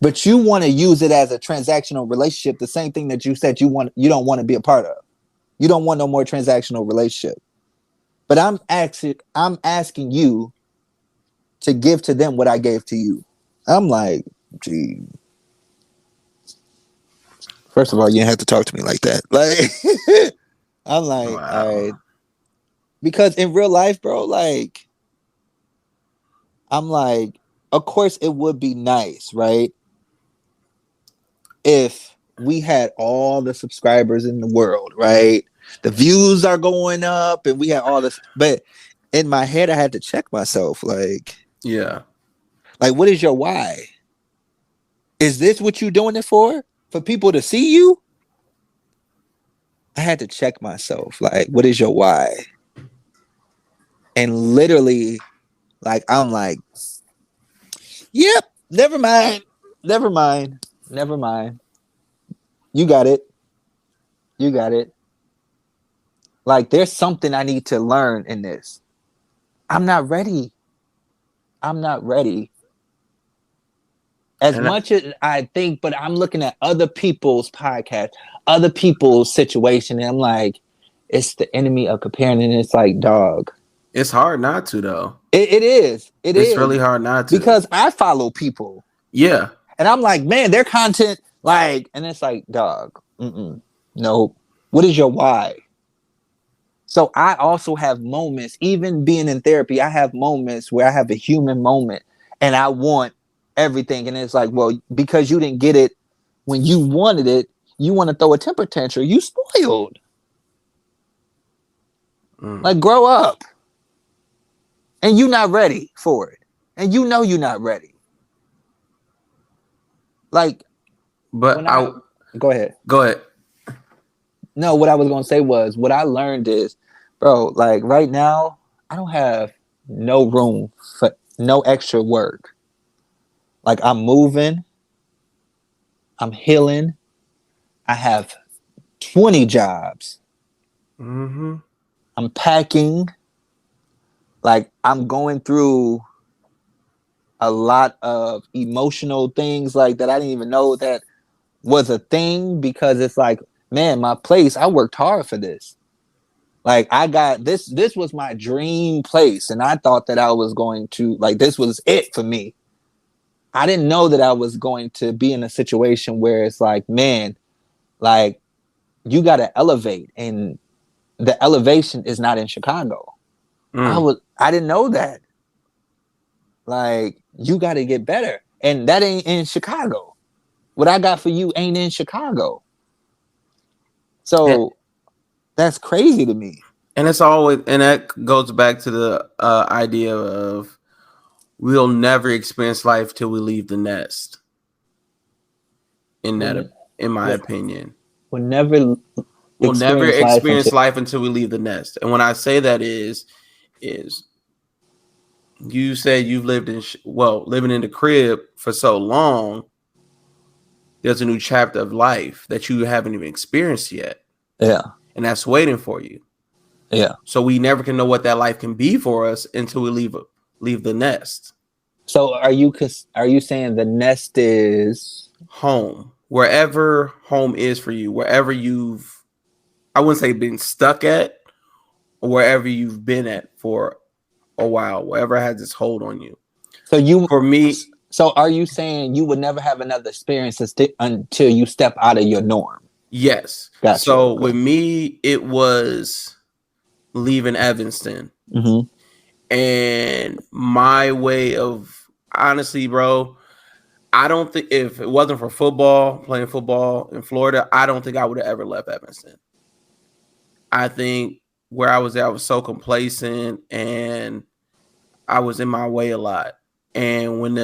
But you want to use it as a transactional relationship, the same thing that you said you don't want to be a part of. You don't want no more transactional relationship. But I'm asking you to give to them what I gave to you. I'm like, gee. First of all, you didn't have to talk to me like that. Like, I'm like, all wow. right. Because in real life, bro, like, I'm like, of course it would be nice, right? If we had all the subscribers in the world, right? The views are going up and we had all this. But in my head, I had to check myself. Yeah. Like, what is your why? Is this what you doing it for? For people to see you? I had to check myself. Like, what is your why? And literally, like, I'm like, yep, never mind. Never mind. Never mind. You got it. You got it. Like, there's something I need to learn in this. I'm not ready. I'm not ready. As And much as I think, but I'm looking at other people's podcast, other people's situation, and I'm like, it's the enemy of comparing, and it's like, dog. it's hard not to though. It is. It It's is. really hard not to. Because I follow people. Yeah. And I'm like, man, their content, like, and it's like, dog, no. What is your why? So I also have moments, even being in therapy, I have moments where I have a human moment and I want everything. And it's like, well, because you didn't get it when you wanted it, you want to throw a temper tantrum. You spoiled. Like, grow up. And you're not ready for it. And you know you're not ready. Like, But when I go ahead. go ahead. No, what I was gonna say was what I learned is, bro, like right now, I don't have no room for no extra work. Like I'm moving, I'm healing, I have 20 jobs. Mm-hmm. I'm packing, like I'm going through a lot of emotional things like that I didn't even know that was a thing because it's like, man, my place, I worked hard for this. Like I got this was my dream place and I thought that I was going to like this was it for me. I didn't know that I was going to be in a situation where it's like, man, like you got to elevate and the elevation is not in Chicago. I didn't know that. Like you got to get better and that ain't in Chicago. What I got for you ain't in Chicago. And, So that's crazy to me. and it's always, and that goes back to the idea of we'll never experience life till we leave the nest. In my opinion, We'll never experience life until we leave the nest. And when I say that is you said you've lived in living in the crib for so long. There's a new chapter of life that you haven't even experienced yet. Yeah. And that's waiting for you. Yeah. So we never can know what that life can be for us until we leave the nest. So are you saying the nest is Home, wherever home is for you, wherever you've, I wouldn't say been stuck at, or wherever you've been at for a while, wherever has its hold on you. so you For me, so are you saying you would never have another experience until you step out of your norm? yes. Gotcha. So Okay. with me, it was leaving Evanston. Mm-hmm. And my way of, honestly, bro, I don't think if it wasn't for football, playing football in Florida, I don't think I would have ever left Evanston. I think where I was at, I was so complacent and I was in my way a lot. And when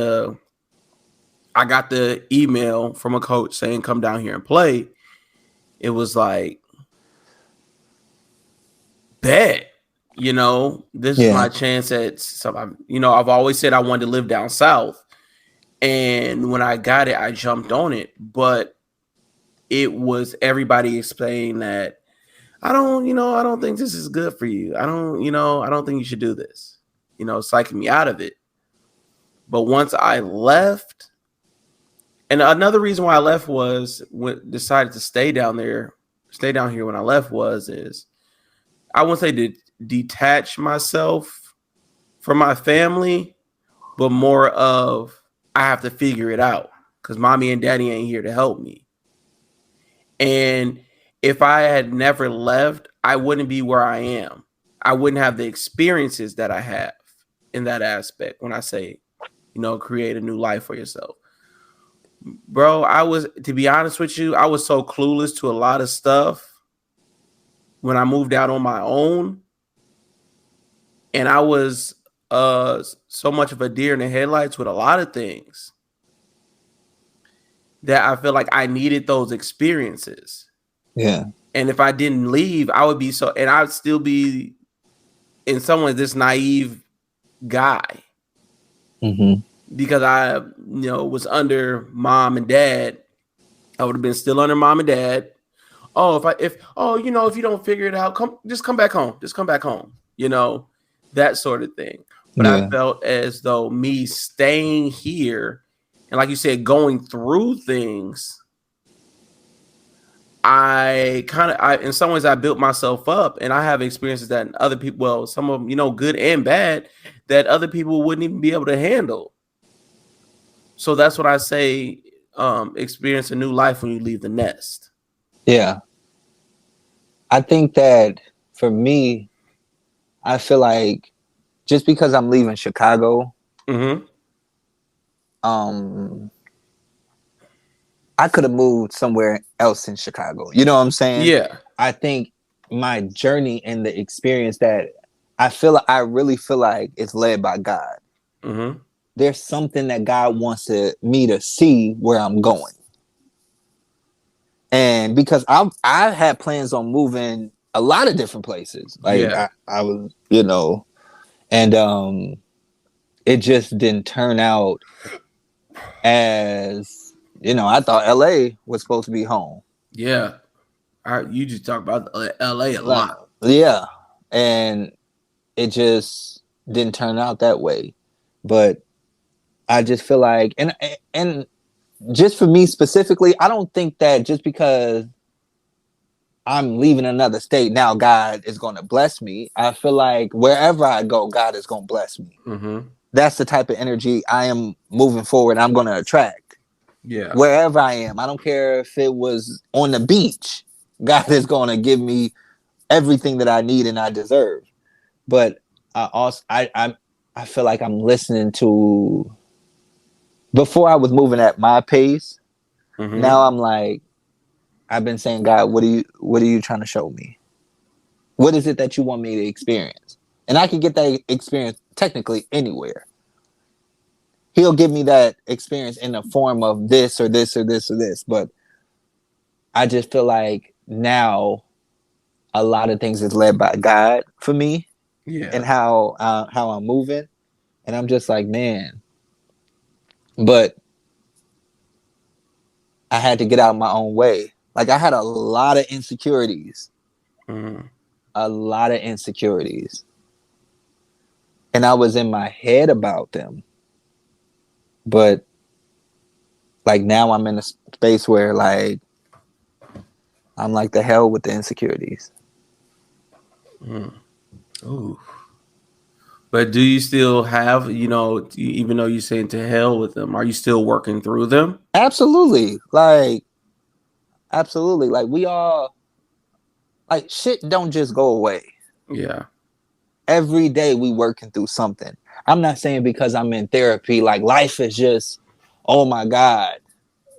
I got the email from a coach saying come down here and play, it was like, bet, this is Yeah. my chance at some. I've always said I wanted to live down south. And when I got it, I jumped on it. But it was everybody explaining that I don't think this is good for you. I don't think you should do this. Psyching me out of it. But once I left, and another reason why I left was decided to stay down here when I left is I wouldn't say to detach myself from my family, but more of I have to figure it out because mommy and daddy ain't here to help me. And if I had never left, I wouldn't be where I am. I wouldn't have the experiences that I have in that aspect when I say, create a new life for yourself. Bro, to be honest with you, I was so clueless to a lot of stuff when I moved out on my own. And I was so much of a deer in the headlights with a lot of things that I feel like I needed those experiences. Yeah. And if I didn't leave, I would be and I'd still be in some ways this naive guy. Mm-hmm. Because I, was under mom and dad. I would have been still under mom and dad. Oh, if you don't figure it out, come back home. Just come back home. That sort of thing. But I Yeah. felt as though me staying here and, like you said, going through things, I in some ways I built myself up, and I have experiences that other people, well, some of them, good and bad, that other people wouldn't even be able to handle. So that's what I say, experience a new life when you leave the nest. Yeah. I think that for me, I feel like just because I'm leaving Chicago, Mm-hmm. I could have moved somewhere else in Chicago. You know what I'm saying? Yeah. I think my journey and the experience that I really feel like it's led by God. Mm-hmm. There's something that God wants me to see where I'm going. And because I had plans on moving a lot of different places. Like Yeah. I was, and it just didn't turn out as, I thought LA was supposed to be home. Yeah. You just talk about LA a Like, lot. yeah. And it just didn't turn out that way. But I just feel like and just for me specifically, I don't think that just because I'm leaving another state now, God is going to bless me. I feel like wherever I go, God is going to bless me. Mm-hmm. That's the type of energy I am moving forward. I'm going to attract. Yeah. Wherever I am, I don't care if it was on the beach. God is going to give me everything that I need and I deserve. But I feel like I'm listening to. Before I was moving at my pace. Mm-hmm. Now I'm like, I've been saying, God, what are you trying to show me? What is it that you want me to experience? And I can get that experience technically anywhere. He'll give me that experience in the form of this or this or this or this. But I just feel like now a lot of things is led by God for me. Yeah. And how I'm moving. And I'm just like, man. But I had to get out of my own way. Like I had a lot of insecurities. Mm-hmm. a lot of insecurities. And I was in my head about them. But like now I'm in a space where like I'm like the hell with the insecurities. Ooh. But do you still have, even though you're saying to hell with them, are you still working through them? Absolutely. Like absolutely. Like we all like shit don't just go away. Yeah. Every day we working through something. I'm not saying because I'm in therapy, like life is just, oh my God.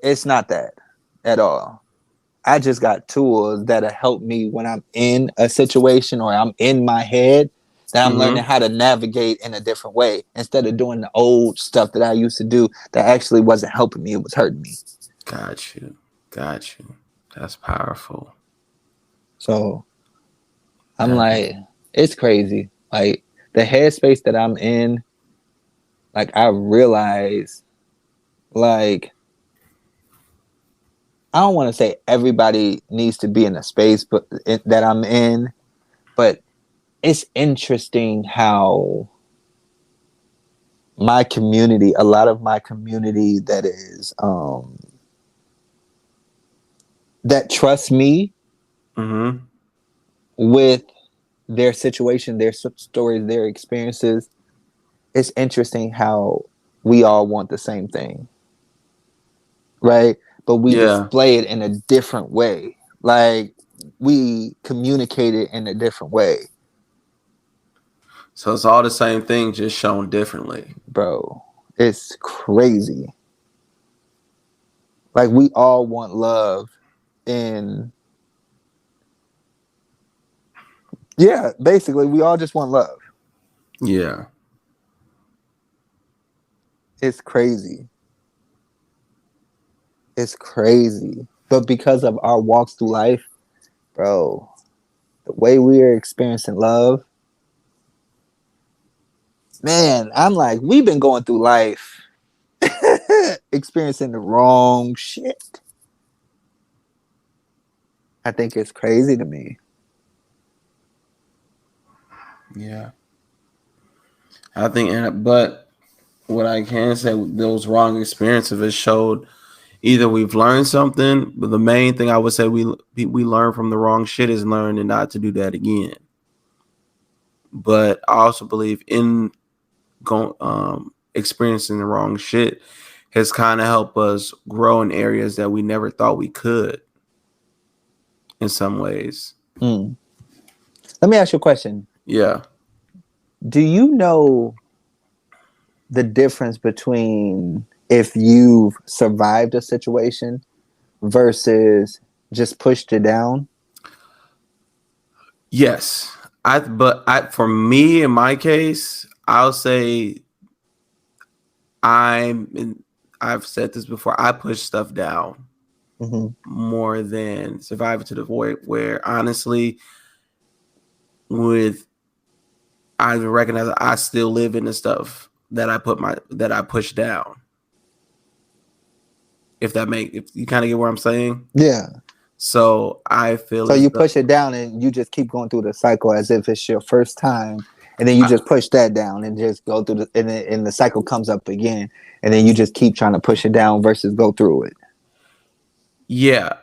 It's not that at all. I just got tools that'll help me when I'm in a situation or I'm in my head that I'm learning how to navigate in a different way instead of doing the old stuff that I used to do that actually wasn't helping me. It was hurting me. Got you. Got you. That's powerful. So I'm like, it's crazy. Like the headspace that I'm in, like I realize, like, I don't want to say everybody needs to be in a space that I'm in, but it's interesting how my community, a lot of my community that is that trusts me with their situation, their stories, their experiences. It's interesting how we all want the same thing, right? But we display it in a different way. Like we communicate it in a different way. So it's all the same thing, just shown differently. Bro, it's crazy. Like we all want love and yeah, basically we all just want love. Yeah. It's crazy. It's crazy. But because of our walks through life, bro, the way we are experiencing love, man, I'm like, we've been going through life experiencing the wrong shit. I think it's crazy to me. Yeah. I think, but what I can say, those wrong experiences have showed either we've learned something, but the main thing I would say we learn from the wrong shit is learning not to do that again. But I also believe in experiencing the wrong shit has kind of helped us grow in areas that we never thought we could in some ways. Let me ask you a question. Yeah. Do you know the difference between if you've survived a situation versus just pushed it down? Yes. For me, in my case, I'll say I've said this before, I push stuff down more than survive to the void, where honestly, I recognize that I still live in the stuff that I push down. If you kind of get what I'm saying? Yeah. So I feel so you push it down and you just keep going through the cycle as if it's your first time, and then you just push that down and just go through and the cycle comes up again, and then you just keep trying to push it down versus go through it. Yeah.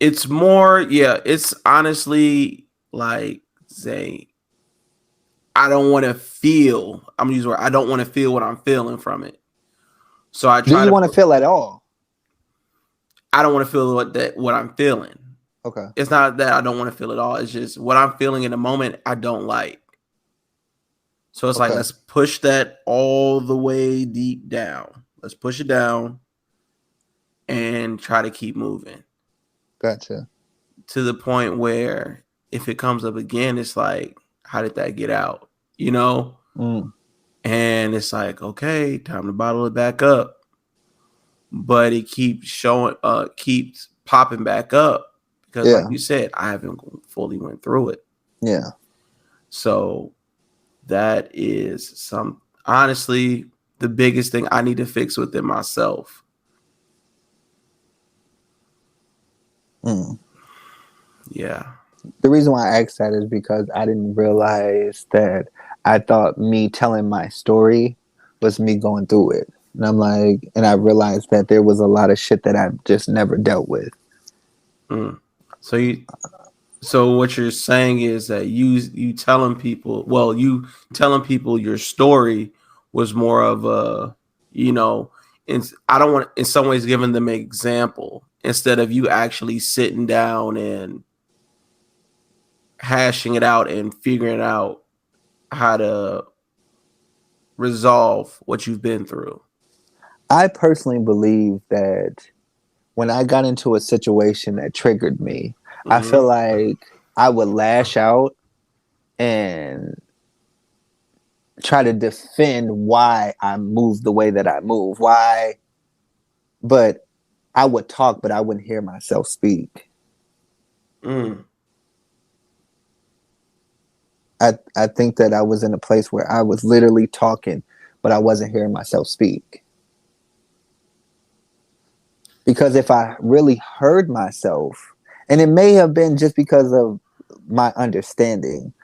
It's more, it's honestly like say I don't want to feel. I'm gonna use the word. I don't want to feel what I'm feeling from it. So I try. Do you want to feel at all? I don't want to feel what I'm feeling. Okay. It's not that I don't want to feel at all. It's just what I'm feeling in the moment I don't like. So it's like, let's push that all the way deep down. Let's push it down and try to keep moving. Gotcha. To the point where if it comes up again, it's like, how did that get out? You know? And it's like, okay, time to bottle it back up. But it keeps keeps popping back up because, like you said, I haven't fully went through it. Yeah. So that is honestly the biggest thing I need to fix within myself. Yeah. The reason why I asked that is because I didn't realize that I thought me telling my story was me going through it. And I'm like, and I realized that there was a lot of shit that I just never dealt with. Mm. So what you're saying is that you telling people, well, you telling people your story was more of a, you know, I don't want in some ways giving them an example instead of you actually sitting down and hashing it out and figuring out how to resolve what you've been through. I personally believe that when I got into a situation that triggered me, I Mm-hmm. feel like I would lash out and try to defend why I moved the way that I move. Why? But I would talk, but I wouldn't hear myself speak. Mm. I think that I was in a place where I was literally talking, but I wasn't hearing myself speak. Because if I really heard myself, and it may have been just because of my understanding,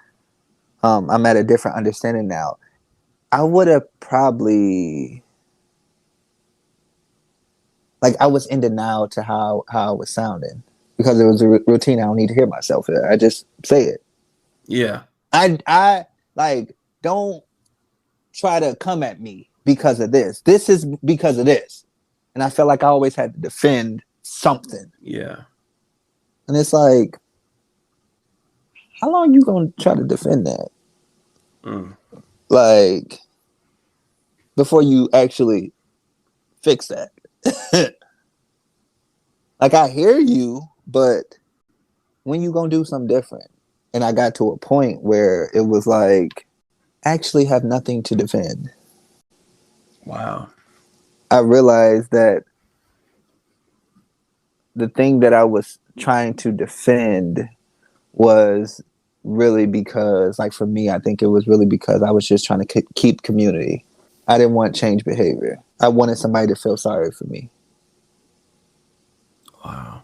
I'm at a different understanding now. I would have probably, like, I was in denial to how I was sounding because it was a routine. I don't need to hear myself. I just say it. Yeah. I like, don't try to come at me because of this. This is because of this. And I felt like I always had to defend something. Yeah. And it's like, how long you gonna try to defend that? Mm. Like, before you actually fix that. Like, I hear you, but when you gonna do something different? And I got to a point where it was like, actually have nothing to defend. Wow. I realized that the thing that I was trying to defend was really because, like, for me, I think it was really because I was just trying to keep community. I didn't want change behavior. I wanted somebody to feel sorry for me. Wow.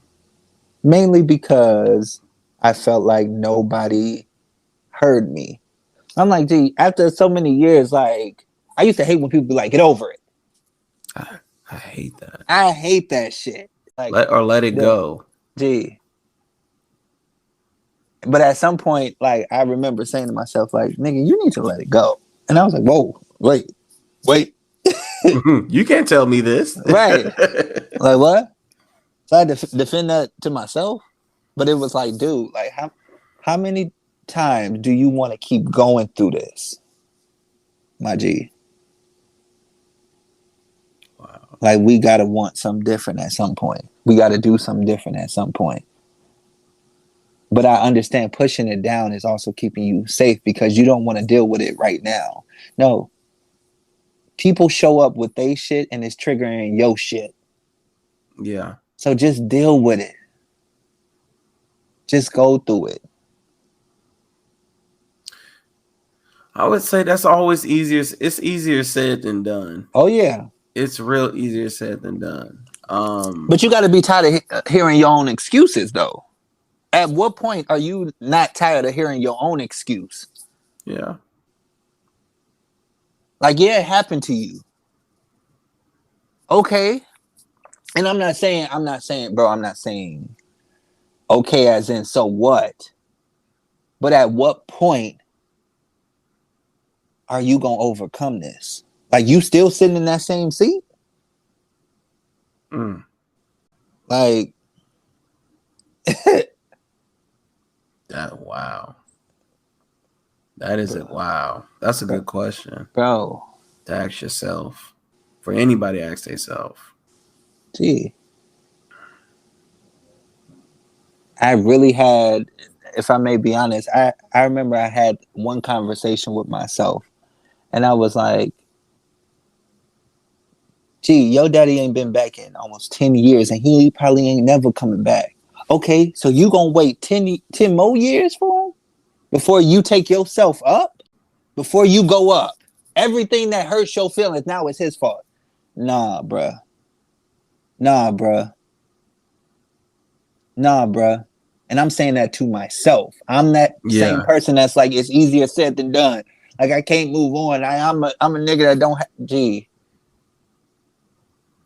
Mainly because I felt like nobody heard me. I'm like, gee, after so many years, like, I used to hate when people be like, get over it. I hate that. I hate that shit. Like, Let it go. gee. But at some point, like, I remember saying to myself, like, nigga, you need to let it go. And I was like, whoa, wait. You can't tell me this. Right. Like, what? So I had to defend that to myself. But it was like, dude, like, how many times do you want to keep going through this, my G? Wow. Like, we got to want something different at some point. We got to do something different at some point. But I understand pushing it down is also keeping you safe because you don't want to deal with it right now. No. People show up with they shit and it's triggering your shit. Yeah. So just deal with it. Just go through it. I would say that's always easier. It's easier said than done. Oh, yeah. It's real easier said than done. But you got to be tired of hearing your own excuses, though. At what point are you not tired of hearing your own excuse? Yeah. Like, yeah, it happened to you. Okay. And I'm not saying, okay as in so what? But at what point are you going to overcome this? Like, you still sitting in that same seat? Mm. Like, Wow. That is it. Wow. That's a good question bro. to ask yourself. For anybody to ask themselves. Gee. I really had, if I may be honest, I remember I had one conversation with myself and I was like, gee, your daddy ain't been back in almost 10 years and he probably ain't never coming back. Okay, so you gonna wait 10 more years for him before you take yourself up? Before you go up? Everything that hurts your feelings now is his fault. Nah, bruh. Nah, bruh. And I'm saying that to myself. I'm that same Yeah. person that's like, it's easier said than done. Like, I can't move on. I'm a nigga that don't gee.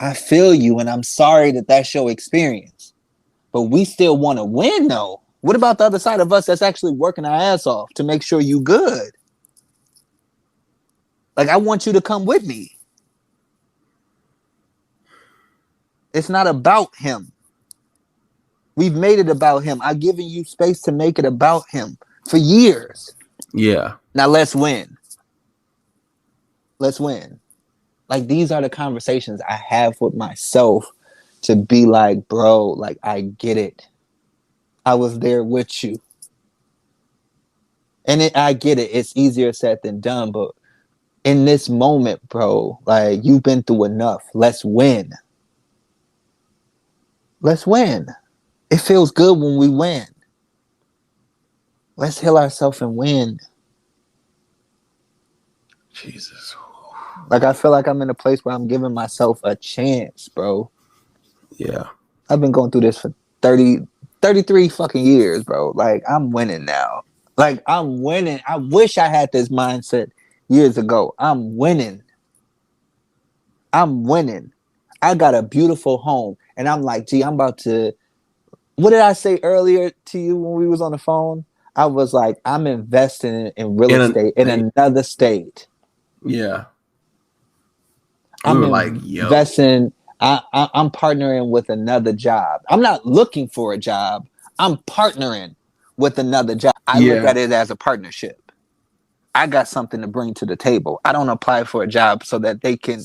I feel you, and I'm sorry that that's your experience. But we still want to win, though. What about the other side of us that's actually working our ass off to make sure you good? Like, I want you to come with me. It's not about him. We've made it about him. I've given you space to make it about him for years. Yeah. Now let's win. Let's win. Like, these are the conversations I have with myself to be like, bro, like, I get it. I was there with you. And I get it. It's easier said than done. But in this moment, bro, like, you've been through enough. Let's win. Let's win. It feels good when we win. Let's heal ourselves and win. Jesus. Like, I feel like I'm in a place where I'm giving myself a chance, bro. Yeah. I've been going through this for 33 fucking years, bro. Like, I'm winning now. Like, I'm winning. I wish I had this mindset years ago. I'm winning. I'm winning. I got a beautiful home. And I'm like, gee, I'm about to... What did I say earlier to you when we was on the phone? I was like, I'm investing in real estate in another state. Yeah. I'm investing. I'm partnering with another job. I'm not looking for a job. I'm partnering with another job. I look at it as a partnership. I got something to bring to the table. I don't apply for a job so that they can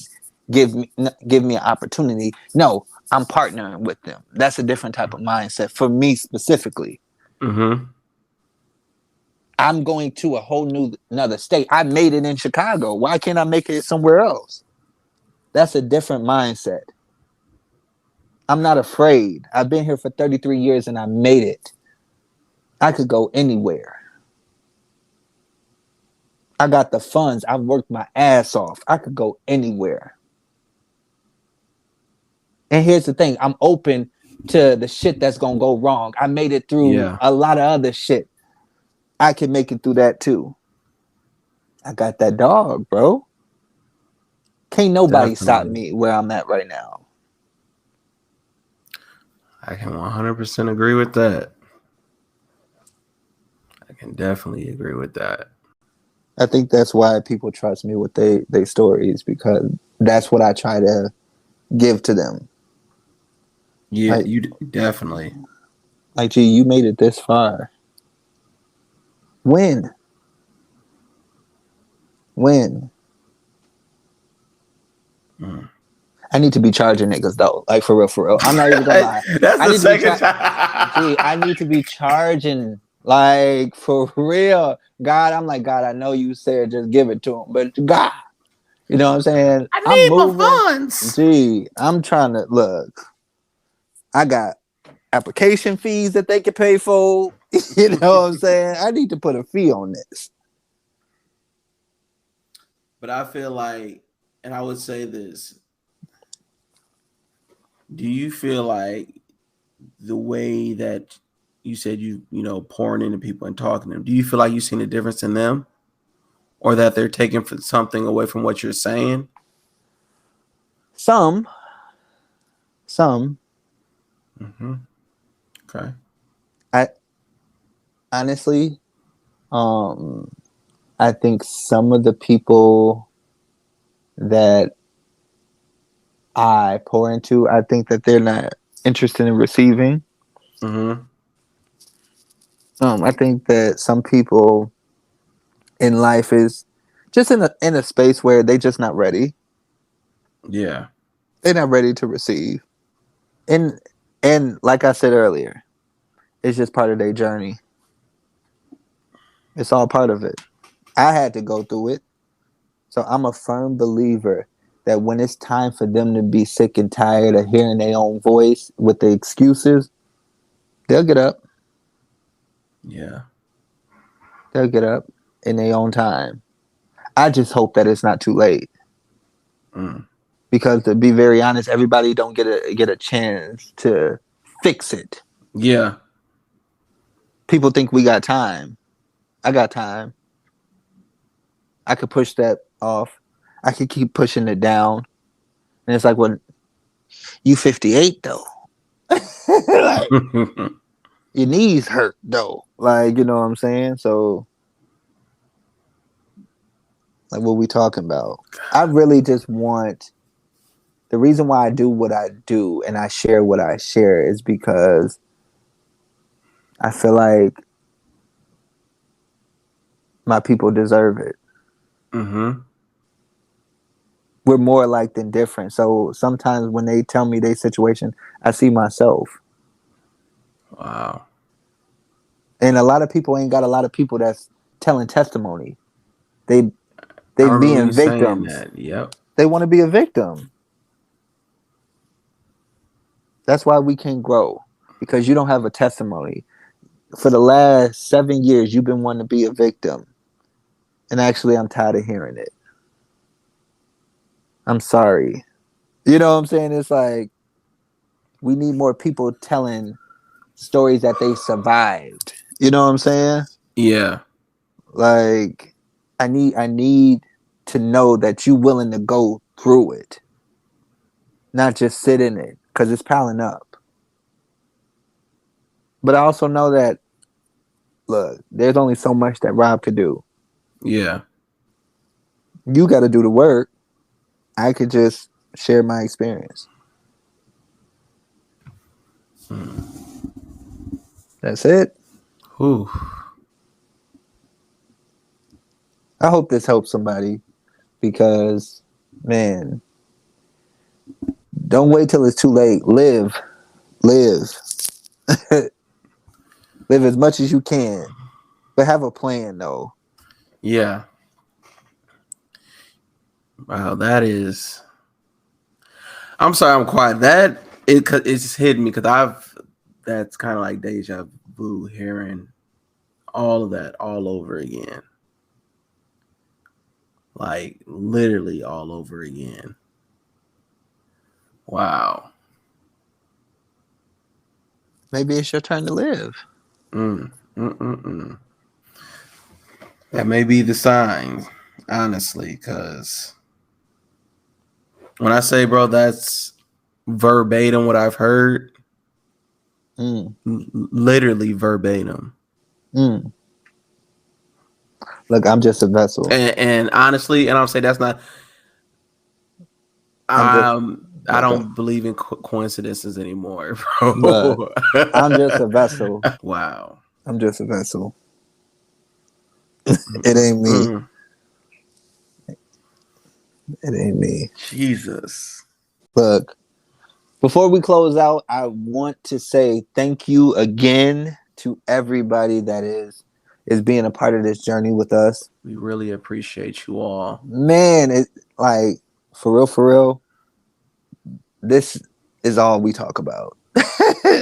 give me an opportunity. No, I'm partnering with them. That's a different type of mindset for me specifically. Mm-hmm. I'm going to a whole another state. I made it in Chicago. Why can't I make it somewhere else? That's a different mindset. I'm not afraid. I've been here for 33 years and I made it. I could go anywhere. I got the funds. I've worked my ass off. I could go anywhere. And here's the thing. I'm open to the shit that's going to go wrong. I made it through a lot of other shit. I can make it through that too. I got that dog, bro. Can't nobody stop me where I'm at right now. I can 100% agree with that. I can definitely agree with that. I think that's why people trust me with their stories, because that's what I try to give to them. Yeah, like, you definitely. Like, gee, you made it this far. Win. I need to be charging niggas though. Like, for real. I'm not even gonna lie. That's the second time. Gee, I need to be charging, like, for real. God, I'm like, God, I know you said just give it to him, but God, you know what I'm saying? I need my funds. Gee, I'm trying to look. I got application fees that they can pay for. You know what I'm saying? I need to put a fee on this. But I feel like, and I would say this, do you feel like the way that you said you pouring into people and talking to them, do you feel like you've seen a difference in them, or that they're taking something away from what you're saying? Some. Mm-hmm. Okay. I honestly, I think some of the people that I pour into, I think that they're not interested in receiving. Mm-hmm. I think that some people in life is just in a space where they just not ready. Yeah. They're not ready to receive. And like I said earlier, it's just part of their journey. It's all part of it. I had to go through it. So I'm a firm believer that when it's time for them to be sick and tired of hearing their own voice with the excuses, they'll get up. Yeah. They'll get up in their own time. I just hope that it's not too late. Because to be very honest, everybody don't get a chance to fix it. Yeah. People think we got time. I got time. I could push that off. I could keep pushing it down. And it's like, well, you 58 though. Like, your knees hurt though. Like, you know what I'm saying? So, like, what we talking about? I really just want, the reason why I do what I do and I share what I share is because I feel like my people deserve it. Mm-hmm. We're more alike than different. So sometimes when they tell me their situation, I see myself. Wow. And a lot of people ain't got a lot of people that's telling testimony. They I remember you being saying victims. that. Yep. They want to be a victim. That's why we can't grow, because you don't have a testimony. For the last 7 years, you've been wanting to be a victim. And actually, I'm tired of hearing it. I'm sorry. You know what I'm saying? It's like, we need more people telling stories that they survived. You know what I'm saying? Yeah. Like, I need to know that you willing to go through it, not just sit in it, because it's piling up. But I also know that, look, there's only so much that Rob could do. Yeah. You got to do the work. I could just share my experience. That's it. Whew. I hope this helps somebody, because, man, don't wait till it's too late. Live. Live as much as you can, but have a plan though. Yeah. Wow, that is. I'm sorry, I'm quiet. It's just hit me because that's kind of like deja vu, hearing all of that all over again. Like literally all over again. Wow. Maybe it's your turn to live. That may be the sign, honestly, because when I say, bro, that's verbatim what I've heard. Literally verbatim. Look, I'm just a vessel. And honestly, and I'll say that's not. I don't believe in coincidences anymore, bro. I'm just a vessel. Wow. I'm just a vessel. It ain't me. It ain't me. Jesus. Look, before we close out, I want to say thank you again to everybody that is being a part of this journey with us. We really appreciate you all. Man, it like for real, this is all we talk about.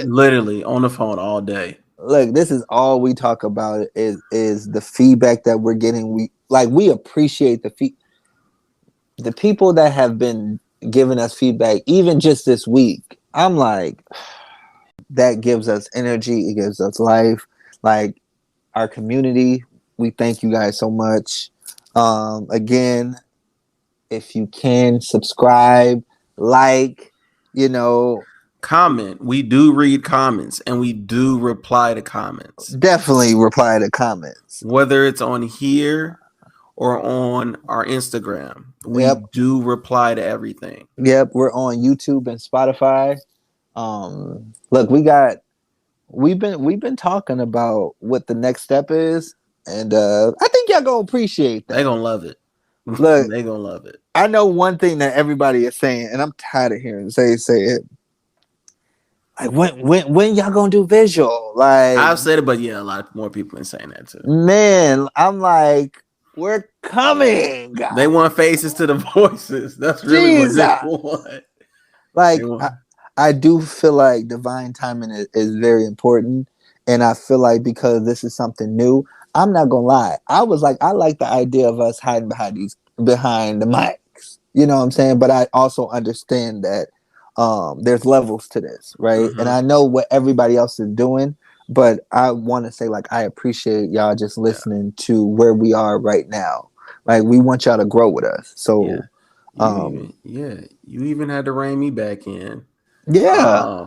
Literally on the phone all day. Look, this is all we talk about is the feedback that we're getting. We appreciate the people that have been giving us feedback, even just this week. I'm like, that gives us energy. It gives us life. Like, our community, we thank you guys so much. Again, if you can subscribe, like, comment. We do read comments and we do reply to comments. Definitely reply to comments. Whether it's on here or on our Instagram, we do reply to everything. Yep, we're on YouTube and Spotify. Look, we've been talking about what the next step is, and I think y'all gonna appreciate that. They gonna love it. Look, they gonna love it. I know one thing that everybody is saying, and I'm tired of hearing say it. Like, when y'all gonna do visual? Like, I've said it, but yeah, a lot more people been saying that too. Man, I'm like, we're coming. They want faces to the voices. That's really what they want. Like, I do feel like divine timing is very important, and I feel like because this is something new, I'm not gonna lie. I like the idea of us hiding behind the mics. You know what I'm saying? But I also understand that there's levels to this, right? And I know what everybody else is doing, but I want to say like I appreciate y'all just listening to where we are right now. Like we want y'all to grow with us. Yeah. So You even had to rein me back in. yeah.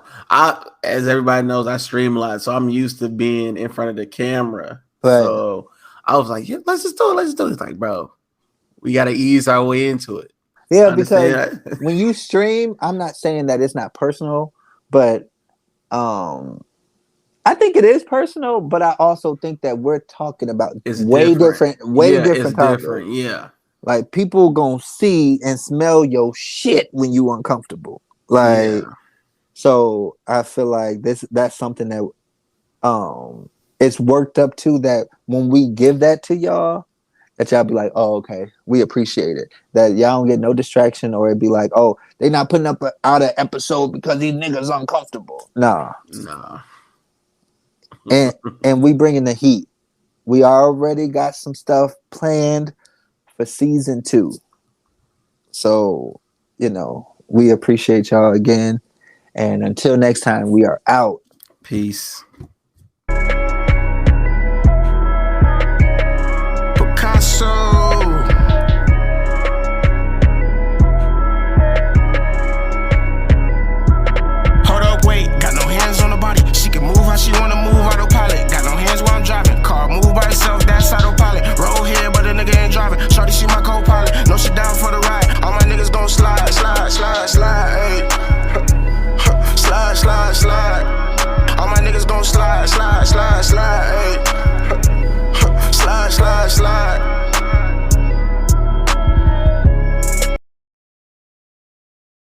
As everybody knows, I stream a lot, so I'm used to being in front of the camera. Right. So I was like, yeah, let's just do it. Let's just do it. It's like, bro, we got to ease our way into it. Yeah, because Understand? when you stream, I'm not saying that it's not personal, but I think it is personal, but I also think that we're talking about It's way different. It's different topics. different. Yeah. Like people gonna see and smell your shit when you uncomfortable. Like Yeah. so I feel like that's something that it's worked up to that when we give that to y'all, that y'all be like, oh, okay, we appreciate it. That y'all don't get no distraction or it'd be like, oh, they not putting out an episode because these niggas uncomfortable. Nah. Nah. And and we bringing the heat. We already got some stuff planned for season 2. So, we appreciate y'all again. And until next time, we are out. Peace.